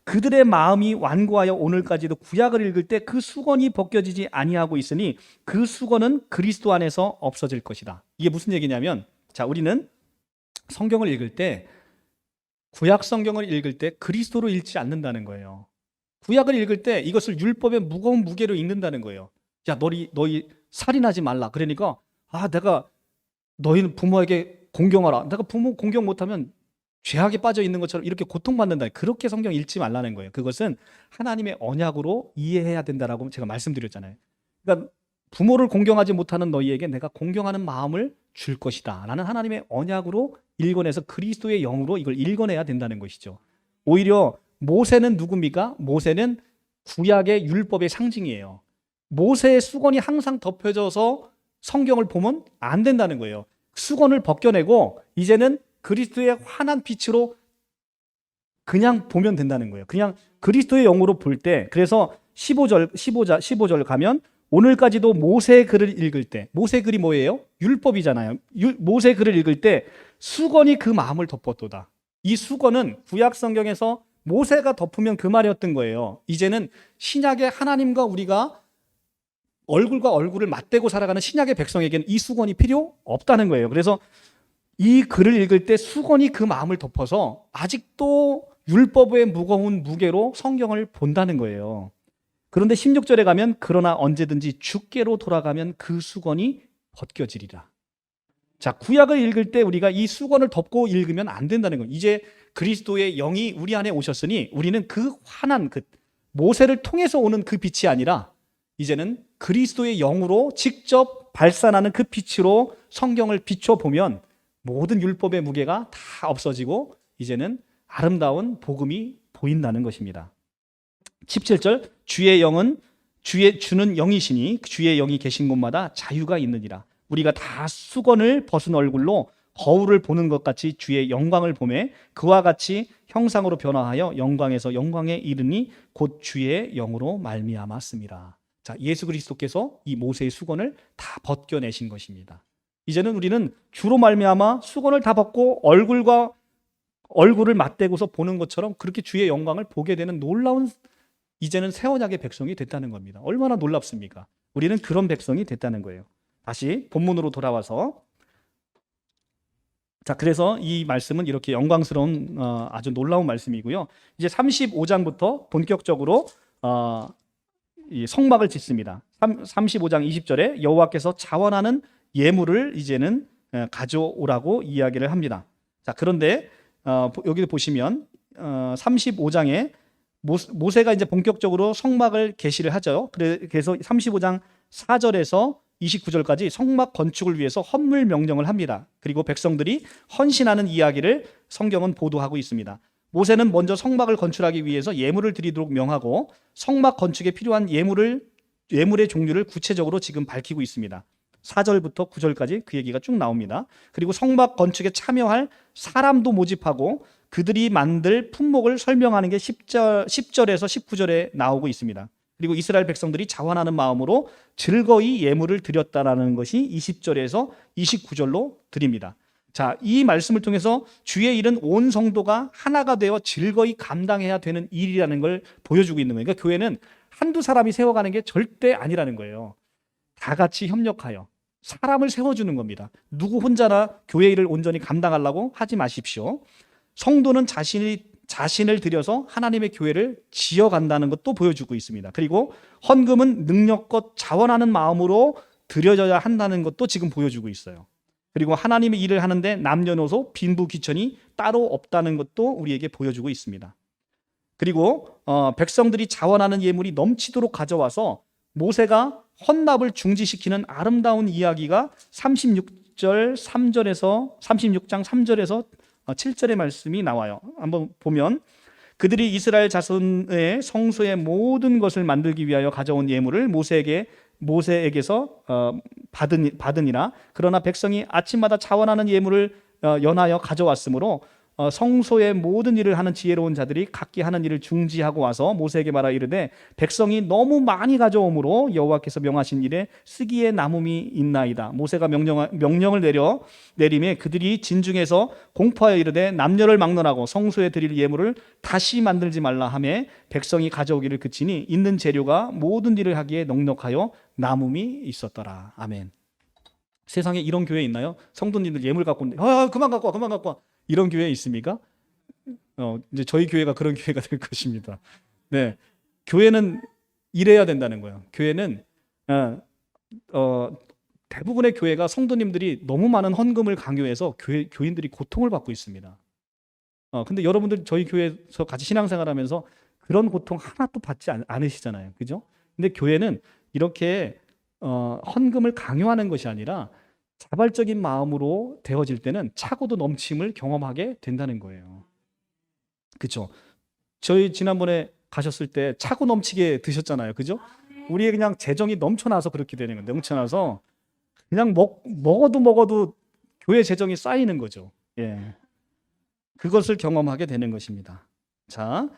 그들의 마음이 완고하여 오늘까지도 구약을 읽을 때 그 수건이 벗겨지지 아니하고 있으니 그 수건은 그리스도 안에서 없어질 것이다. 이게 무슨 얘기냐면, 자, 우리는 성경을 읽을 때, 구약 성경을 읽을 때 그리스도로 읽지 않는다는 거예요. 구약을 읽을 때 이것을 율법의 무거운 무게로 읽는다는 거예요. 야, 너희 살인하지 말라. 그러니까 내가 너희는 부모에게 공경하라. 내가 부모 공경 못하면 죄악에 빠져 있는 것처럼 이렇게 고통받는다. 그렇게 성경 읽지 말라는 거예요. 그것은 하나님의 언약으로 이해해야 된다라고 제가 말씀드렸잖아요. 그러니까 부모를 공경하지 못하는 너희에게 내가 공경하는 마음을 줄 것이다 라는 하나님의 언약으로 읽어내서 그리스도의 영으로 이걸 읽어내야 된다는 것이죠. 오히려 모세는 누굽니까? 모세는 구약의 율법의 상징이에요. 모세의 수건이 항상 덮여져서 성경을 보면 안 된다는 거예요. 수건을 벗겨내고 이제는 그리스도의 환한 빛으로 그냥 보면 된다는 거예요. 그냥 그리스도의 영으로 볼 때, 그래서 15절 가면 오늘까지도 모세의 글을 읽을 때, 모세 글이 뭐예요? 율법이잖아요. 모세 글을 읽을 때 수건이 그 마음을 덮었도다. 이 수건은 구약 성경에서 모세가 덮으면 그 말이었던 거예요. 이제는 신약의 하나님과 우리가 얼굴과 얼굴을 맞대고 살아가는 신약의 백성에게는 이 수건이 필요 없다는 거예요. 그래서 이 글을 읽을 때 수건이 그 마음을 덮어서 아직도 율법의 무거운 무게로 성경을 본다는 거예요. 그런데 16절에 가면 그러나 언제든지 주께로 돌아가면 그 수건이 벗겨지리라. 자, 구약을 읽을 때 우리가 이 수건을 덮고 읽으면 안 된다는 거예요. 이제 그리스도의 영이 우리 안에 오셨으니 우리는 그 환한 모세를 통해서 오는 그 빛이 아니라 이제는 그리스도의 영으로 직접 발산하는 그 빛으로 성경을 비춰보면 모든 율법의 무게가 다 없어지고 이제는 아름다운 복음이 보인다는 것입니다. 17절, 주는 영이시니 주의 영이 계신 곳마다 자유가 있느니라. 우리가 다 수건을 벗은 얼굴로 거울을 보는 것 같이 주의 영광을 보매 그와 같이 형상으로 변화하여 영광에서 영광에 이르니 곧 주의 영으로 말미암았습니다. 자, 예수 그리스도께서 이 모세의 수건을 다 벗겨내신 것입니다. 이제는 우리는 주로 말미암아 수건을 다 벗고 얼굴을 맞대고서 보는 것처럼 그렇게 주의 영광을 보게 되는 놀라운 이제는 새 언약의 백성이 됐다는 겁니다. 얼마나 놀랍습니까? 우리는 그런 백성이 됐다는 거예요. 다시 본문으로 돌아와서, 자, 그래서 이 말씀은 이렇게 영광스러운 아주 놀라운 말씀이고요. 이제 35장부터 본격적으로 이 성막을 짓습니다. 35장 20절에 여호와께서 자원하는 예물을 이제는 가져오라고 이야기를 합니다. 자, 그런데 여기 보시면 35장에 모세가 이제 본격적으로 성막을 계시를 하죠. 그래서 35장 4절에서 29절까지 성막 건축을 위해서 헌물 명령을 합니다. 그리고 백성들이 헌신하는 이야기를 성경은 보도하고 있습니다. 모세는 먼저 성막을 건축하기 위해서 예물을 드리도록 명하고 성막 건축에 필요한 예물의 종류를 구체적으로 지금 밝히고 있습니다. 4절부터 9절까지 그 얘기가 쭉 나옵니다. 그리고 성막 건축에 참여할 사람도 모집하고 그들이 만들 품목을 설명하는 게 10절에서 19절에 나오고 있습니다. 그리고 이스라엘 백성들이 자원하는 마음으로 즐거이 예물을 드렸다라는 것이 20절에서 29절로 드립니다. 자, 이 말씀을 통해서 주의 일은 온 성도가 하나가 되어 즐거이 감당해야 되는 일이라는 걸 보여주고 있는 거예요. 그러니까 교회는 한두 사람이 세워가는 게 절대 아니라는 거예요. 다 같이 협력하여 사람을 세워주는 겁니다. 누구 혼자나 교회 일을 온전히 감당하려고 하지 마십시오. 성도는 자신을 들여서 하나님의 교회를 지어간다는 것도 보여주고 있습니다. 그리고 헌금은 능력껏 자원하는 마음으로 드려져야 한다는 것도 지금 보여주고 있어요. 그리고 하나님의 일을 하는데 남녀노소 빈부 귀천이 따로 없다는 것도 우리에게 보여주고 있습니다. 그리고 백성들이 자원하는 예물이 넘치도록 가져와서 모세가 헌납을 중지시키는 아름다운 이야기가 36장 3절에서 7절의 말씀이 나와요. 한번 보면 그들이 이스라엘 자손의 성소의 모든 것을 만들기 위하여 가져온 예물을 모세에게서 받으니라. 그러나 백성이 아침마다 자원하는 예물을 연하여 가져왔으므로 성소의 모든 일을 하는 지혜로운 자들이 각기 하는 일을 중지하고 와서 모세에게 말하 이르되 백성이 너무 많이 가져오므로 여호와께서 명하신 일에 쓰기에 남음이 있나이다. 모세가 명령을 내림에 그들이 진중에서 공포하여 이르되 남녀를 막론하고 성소에 드릴 예물을 다시 만들지 말라 하매 백성이 가져오기를 그치니 있는 재료가 모든 일을 하기에 넉넉하여 남음이 있었더라. 아멘. 세상에 이런 교회 있나요? 성도님들 예물 갖고 오는데 그만 갖고 와. 이런 교회 있습니까? 이제 저희 교회가 그런 교회가 될 것입니다. 네, 교회는 이래야 된다는 거예요. 교회는 대부분의 교회가 성도님들이 너무 많은 헌금을 강요해서 교인들이 고통을 받고 있습니다. 근데 여러분들 저희 교회에서 같이 신앙생활하면서 그런 고통 하나도 받지 않으시잖아요, 그죠? 근데 교회는 이렇게 헌금을 강요하는 것이 아니라 자발적인 마음으로 되어질 때는 차고도 넘침을 경험하게 된다는 거예요. 그렇죠? 저희 지난번에 가셨을 때 차고 넘치게 드셨잖아요. 그죠? 우리의 그냥 재정이 넘쳐나서 그렇게 되는 거예요. 넘쳐나서 그냥 먹어도 교회 재정이 쌓이는 거죠. 예. 그것을 경험하게 되는 것입니다. 자,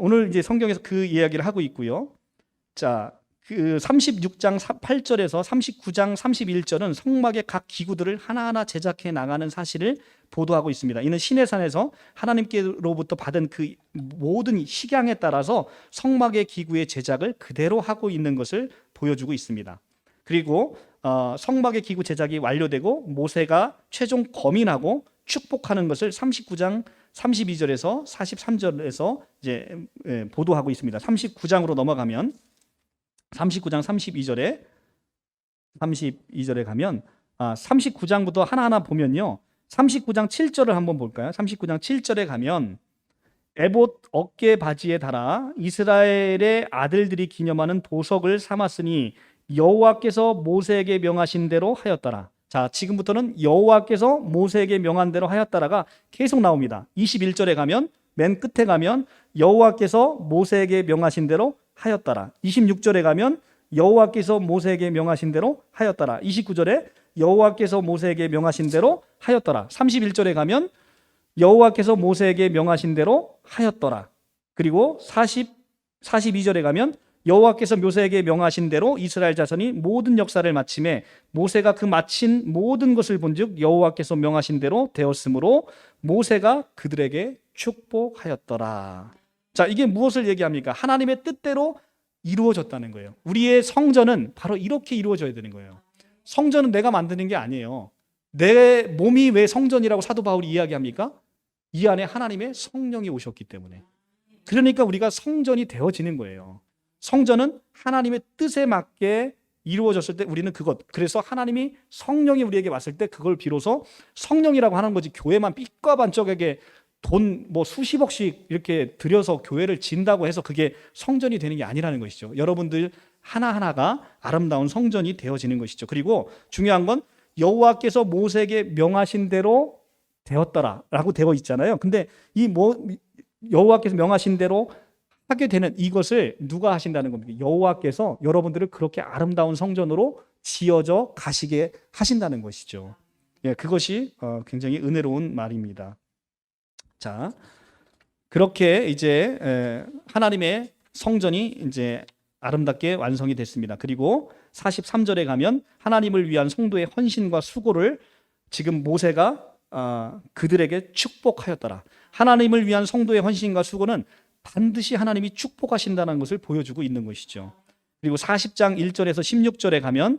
오늘 이제 성경에서 그 이야기를 하고 있고요. 자, 그 36장 8절에서 39장 31절은 성막의 각 기구들을 하나하나 제작해 나가는 사실을 보도하고 있습니다. 이는 시내산에서 하나님께로부터 받은 그 모든 식양에 따라서 성막의 기구의 제작을 그대로 하고 있는 것을 보여주고 있습니다. 그리고 성막의 기구 제작이 완료되고 모세가 최종 검인하고 축복하는 것을 39장 32절에서 43절에서 이제 보도하고 있습니다. 39장으로 넘어가면 39장 32절에 가면 39장부터 하나하나 보면요. 39장 7절을 한번 볼까요? 39장 7절에 가면 에봇 어깨 바지에 달아 이스라엘의 아들들이 기념하는 보석을 삼았으니 여호와께서 모세에게 명하신 대로 하였더라. 자, 지금부터는 여호와께서 모세에게 명한 대로 하였더라가 계속 나옵니다. 21절에 가면, 맨 끝에 가면 여호와께서 모세에게 명하신 대로 하였더라. 26절에 가면 여호와께서 모세에게 명하신 대로 하였더라. 29절에 여호와께서 모세에게 명하신 대로 하였더라. 31절에 가면 여호와께서 모세에게 명하신 대로 하였더라. 그리고 42절에 가면 여호와께서 모세에게 명하신 대로 이스라엘 자손이 모든 역사를 마침에 모세가 그 마친 모든 것을 본즉 여호와께서 명하신 대로 되었으므로 모세가 그들에게 축복하였더라. 자, 이게 무엇을 얘기합니까? 하나님의 뜻대로 이루어졌다는 거예요. 우리의 성전은 바로 이렇게 이루어져야 되는 거예요. 성전은 내가 만드는 게 아니에요. 내 몸이 왜 성전이라고 사도 바울이 이야기합니까? 이 안에 하나님의 성령이 오셨기 때문에. 그러니까 우리가 성전이 되어지는 거예요. 성전은 하나님의 뜻에 맞게 이루어졌을 때 우리는 그래서 하나님이 성령이 우리에게 왔을 때 그걸 비로소 성령이라고 하는 거지, 교회만 삐까 반짝하게 돈 수십억씩 이렇게 들여서 교회를 진다고 해서 그게 성전이 되는 게 아니라는 것이죠. 여러분들 하나하나가 아름다운 성전이 되어지는 것이죠. 그리고 중요한 건 여호와께서 모세에게 명하신 대로 되었더라라고 되어 있잖아요. 근데 여호와께서 명하신 대로 하게 되는 이것을 누가 하신다는 겁니까? 여호와께서 여러분들을 그렇게 아름다운 성전으로 지어져 가시게 하신다는 것이죠. 예, 그것이 굉장히 은혜로운 말입니다. 자, 그렇게 이제 하나님의 성전이 이제 아름답게 완성이 됐습니다. 그리고 43절에 가면 하나님을 위한 성도의 헌신과 수고를 지금 모세가 그들에게 축복하였더라. 하나님을 위한 성도의 헌신과 수고는 반드시 하나님이 축복하신다는 것을 보여주고 있는 것이죠. 그리고 40장 1절에서 16절에 가면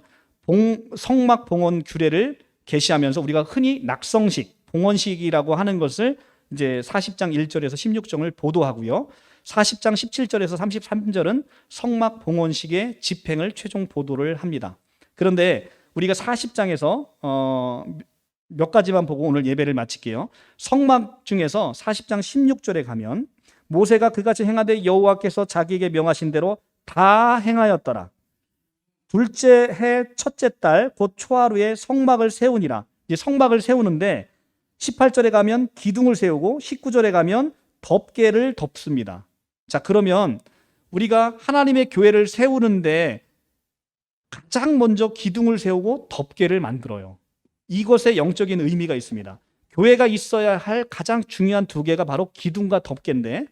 성막 봉헌 규례를 계시하면서 우리가 흔히 낙성식, 봉헌식이라고 하는 것을 이제 40장 1절에서 16절을 보도하고요. 40장 17절에서 33절은 성막 봉헌식의 집행을 최종 보도를 합니다. 그런데 우리가 40장에서 몇 가지만 보고 오늘 예배를 마칠게요. 성막 중에서 40장 16절에 가면 모세가 그같이 행하되 여호와께서 자기에게 명하신 대로 다 행하였더라. 둘째 해 첫째 달 곧 초하루에 성막을 세우니라. 이제 성막을 세우는데 18절에 가면 기둥을 세우고 19절에 가면 덮개를 덮습니다. 자, 그러면 우리가 하나님의 교회를 세우는데 가장 먼저 기둥을 세우고 덮개를 만들어요. 이것에 영적인 의미가 있습니다. 교회가 있어야 할 가장 중요한 두 개가 바로 기둥과 덮개인데,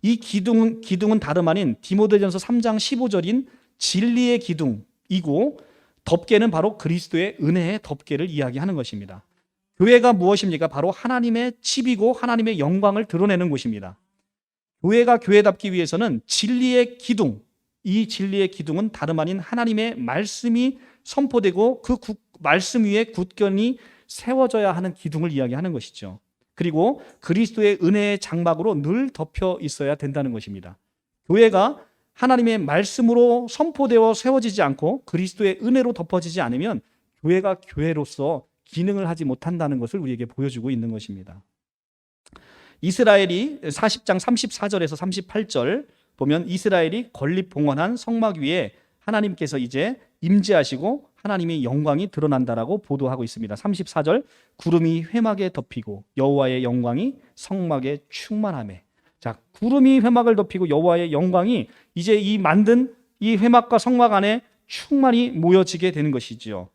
이 기둥은 다름 아닌 디모데전서 3장 15절인 진리의 기둥이고, 덮개는 바로 그리스도의 은혜의 덮개를 이야기하는 것입니다. 교회가 무엇입니까? 바로 하나님의 집이고 하나님의 영광을 드러내는 곳입니다. 교회가 교회답기 위해서는 진리의 기둥, 이 진리의 기둥은 다름 아닌 하나님의 말씀이 선포되고 그 말씀 위에 굳건히 세워져야 하는 기둥을 이야기하는 것이죠. 그리고 그리스도의 은혜의 장막으로 늘 덮여 있어야 된다는 것입니다. 교회가 하나님의 말씀으로 선포되어 세워지지 않고 그리스도의 은혜로 덮어지지 않으면 교회가 교회로서 기능을 하지 못한다는 것을 우리에게 보여주고 있는 것입니다. 이스라엘이 40장 34절에서 38절 보면 이스라엘이 건립 봉헌한 성막 위에 하나님께서 이제 임재하시고 하나님의 영광이 드러난다라고 보도하고 있습니다. 34절 구름이 회막에 덮이고 여호와의 영광이 성막에 충만하매. 자, 구름이 회막을 덮이고 여호와의 영광이 이제 이 만든 이 회막과 성막 안에 충만히 모여지게 되는 것이지요.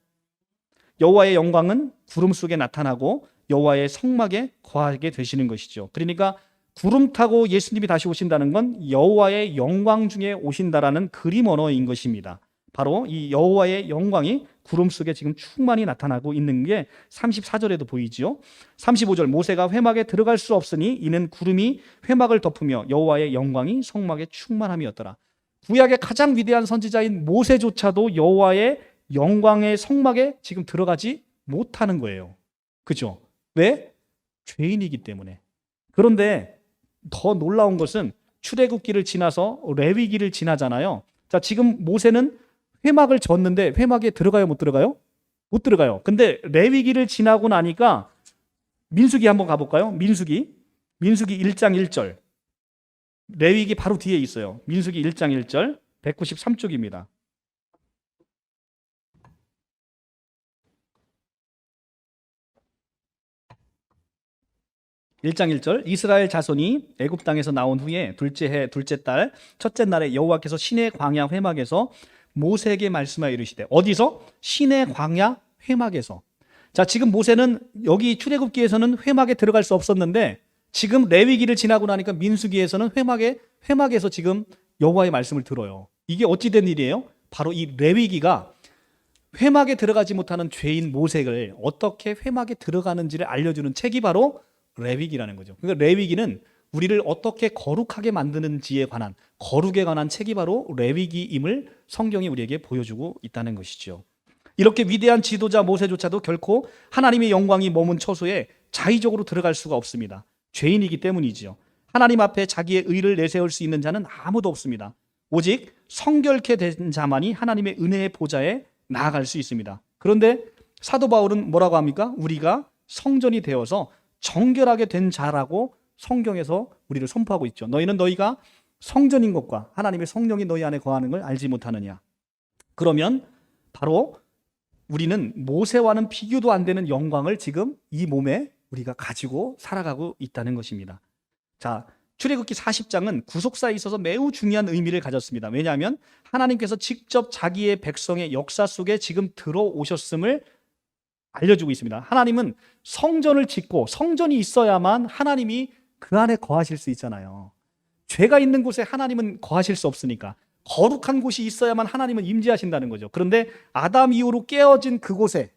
여호와의 영광은 구름 속에 나타나고 여호와의 성막에 거하게 되시는 것이죠. 그러니까 구름 타고 예수님이 다시 오신다는 건 여호와의 영광 중에 오신다라는 그림 언어인 것입니다. 바로 이 여호와의 영광이 구름 속에 지금 충만히 나타나고 있는 게 34절에도 보이지요. 35절 모세가 회막에 들어갈 수 없으니 이는 구름이 회막을 덮으며 여호와의 영광이 성막에 충만함이었더라. 구약의 가장 위대한 선지자인 모세조차도 여호와의 영광의 성막에 지금 들어가지 못하는 거예요. 그죠? 왜? 죄인이기 때문에. 그런데 더 놀라운 것은 출애굽기를 지나서 레위기를 지나잖아요. 자, 지금 모세는 회막을 졌는데 회막에 들어가요, 못 들어가요? 못 들어가요. 근데 레위기를 지나고 나니까 민수기 한번 가볼까요? 민수기 1장 1절. 레위기 바로 뒤에 있어요. 민수기 1장 1절 193쪽입니다. 1장 1절 이스라엘 자손이 애굽 땅에서 나온 후에 둘째 해 둘째 달 첫째 날에 여호와께서 시내 광야 회막에서 모세에게 말씀하여 이르시되 어디서? 시내 광야 회막에서. 자, 지금 모세는 여기 출애굽기에서는 회막에 들어갈 수 없었는데 지금 레위기를 지나고 나니까 민수기에서는 회막에서 지금 여호와의 말씀을 들어요. 이게 어찌 된 일이에요? 바로 이 레위기가 회막에 들어가지 못하는 죄인 모세를 어떻게 회막에 들어가는지를 알려주는 책이 바로 레위기라는 거죠. 그러니까 레위기는 우리를 어떻게 거룩하게 만드는지에 관한, 거룩에 관한 책이 바로 레위기임을 성경이 우리에게 보여주고 있다는 것이죠. 이렇게 위대한 지도자 모세조차도 결코 하나님의 영광이 머문 처소에 자의적으로 들어갈 수가 없습니다. 죄인이기 때문이지요. 하나님 앞에 자기의 의를 내세울 수 있는 자는 아무도 없습니다. 오직 성결케 된 자만이 하나님의 은혜의 보좌에 나아갈 수 있습니다. 그런데 사도 바울은 뭐라고 합니까? 우리가 성전이 되어서 정결하게 된 자라고 성경에서 우리를 선포하고 있죠. 너희는 너희가 성전인 것과 하나님의 성령이 너희 안에 거하는 걸 알지 못하느냐. 그러면 바로 우리는 모세와는 비교도 안 되는 영광을 지금 이 몸에 우리가 가지고 살아가고 있다는 것입니다. 자, 출애굽기 40장은 구속사에 있어서 매우 중요한 의미를 가졌습니다. 왜냐하면 하나님께서 직접 자기의 백성의 역사 속에 지금 들어오셨음을 알려주고 있습니다. 하나님은 성전을 짓고 성전이 있어야만 하나님이 그 안에 거하실 수 있잖아요. 죄가 있는 곳에 하나님은 거하실 수 없으니까 거룩한 곳이 있어야만 하나님은 임재하신다는 거죠. 그런데 아담 이후로 깨어진 그곳에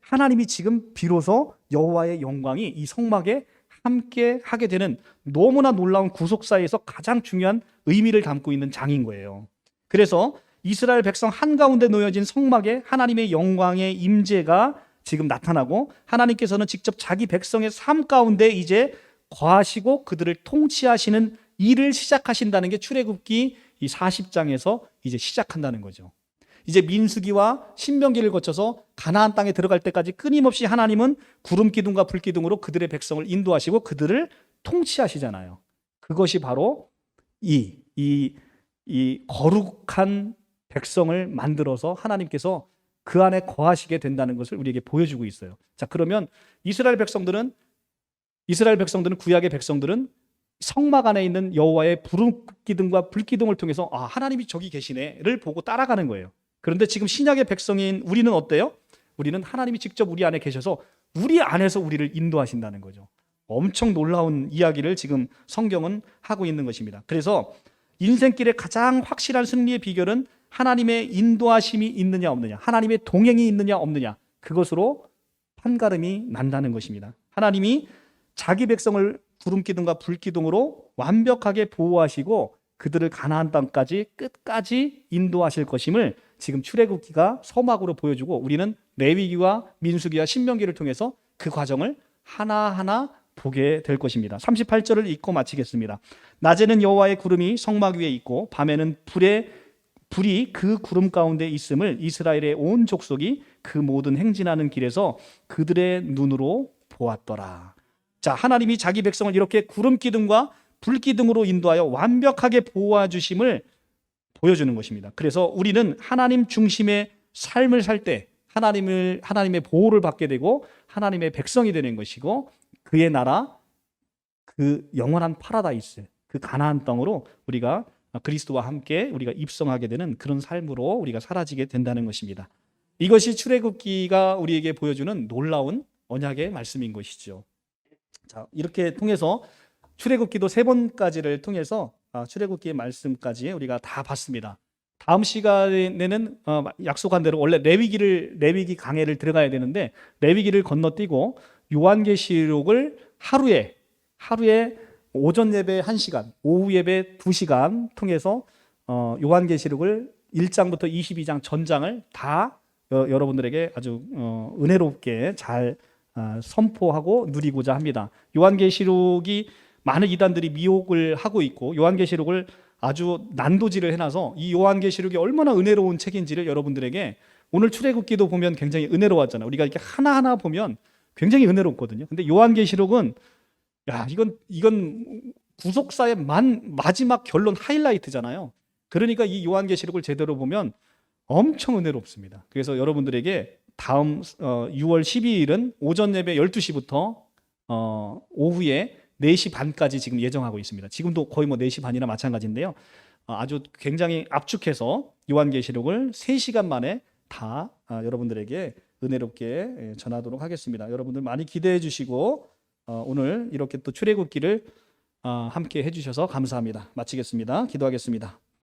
하나님이 지금 비로소 여호와의 영광이 이 성막에 함께 하게 되는 너무나 놀라운 구속사에서 가장 중요한 의미를 담고 있는 장인 거예요. 그래서 이스라엘 백성 한가운데 놓여진 성막에 하나님의 영광의 임재가 지금 나타나고 하나님께서는 직접 자기 백성의 삶 가운데 이제 거하시고 그들을 통치하시는 일을 시작하신다는 게 출애굽기 이 40장에서 이제 시작한다는 거죠. 이제 민수기와 신명기를 거쳐서 가나안 땅에 들어갈 때까지 끊임없이 하나님은 구름 기둥과 불 기둥으로 그들의 백성을 인도하시고 그들을 통치하시잖아요. 그것이 바로 이 거룩한 백성을 만들어서 하나님께서 그 안에 거하시게 된다는 것을 우리에게 보여주고 있어요. 자, 그러면 이스라엘 백성들은 구약의 백성들은 성막 안에 있는 여호와의 구름 기둥과 불 기둥을 통해서 하나님이 저기 계시네를 보고 따라가는 거예요. 그런데 지금 신약의 백성인 우리는 어때요? 우리는 하나님이 직접 우리 안에 계셔서 우리 안에서 우리를 인도하신다는 거죠. 엄청 놀라운 이야기를 지금 성경은 하고 있는 것입니다. 그래서 인생길의 가장 확실한 승리의 비결은 하나님의 인도하심이 있느냐 없느냐, 하나님의 동행이 있느냐 없느냐, 그것으로 판가름이 난다는 것입니다. 하나님이 자기 백성을 구름 기둥과 불 기둥으로 완벽하게 보호하시고 그들을 가나안 땅까지 끝까지 인도하실 것임을 지금 출애굽기가 서막으로 보여주고 우리는 레위기와 민수기와 신명기를 통해서 그 과정을 하나하나 보게 될 것입니다. 38절을 읽고 마치겠습니다. 낮에는 여호와의 구름이 성막 위에 있고 밤에는 불이 그 구름 가운데 있음을 이스라엘의 온 족속이 그 모든 행진하는 길에서 그들의 눈으로 보았더라. 자, 하나님이 자기 백성을 이렇게 구름 기둥과 불 기둥으로 인도하여 완벽하게 보호해 주심을 보여주는 것입니다. 그래서 우리는 하나님 중심의 삶을 살 때 하나님의 보호를 받게 되고 하나님의 백성이 되는 것이고 그의 나라, 그 영원한 파라다이스, 그 가나안 땅으로 우리가 그리스도와 함께 우리가 입성하게 되는 그런 삶으로 우리가 사라지게 된다는 것입니다. 이것이 출애굽기가 우리에게 보여주는 놀라운 언약의 말씀인 것이죠. 자, 이렇게 통해서 출애굽기도 3번까지를 통해서 출애굽기의 말씀까지 우리가 다 봤습니다. 다음 시간에는 약속한 대로 원래 레위기 강해를 들어가야 되는데 레위기를 건너뛰고 요한계시록을 하루에 오전 예배 1시간, 오후 예배 2시간 통해서 요한계시록을 1장부터 22장 전장을 다 여러분들에게 아주 은혜롭게 잘 선포하고 누리고자 합니다. 요한계시록이 많은 이단들이 미혹을 하고 있고 요한계시록을 아주 난도질을 해놔서 이 요한계시록이 얼마나 은혜로운 책인지를 여러분들에게 오늘 출애굽기도 보면 굉장히 은혜로웠잖아요. 우리가 이렇게 하나하나 보면 굉장히 은혜롭거든요. 근데 요한계시록은 이건 구속사의 마지막 결론 하이라이트잖아요. 그러니까 이 요한계시록을 제대로 보면 엄청 은혜롭습니다. 그래서 여러분들에게 다음 6월 12일은 오전 예배 12시부터 오후에 4시 반까지 지금 예정하고 있습니다. 지금도 거의 뭐 4시 반이나 마찬가지인데요. 아주 굉장히 압축해서 요한계시록을 3시간 만에 다 여러분들에게 은혜롭게 전하도록 하겠습니다. 여러분들 많이 기대해 주시고 오늘 이렇게 또 출애굽기를 함께 해주셔서 감사합니다. 마치겠습니다. 기도하겠습니다.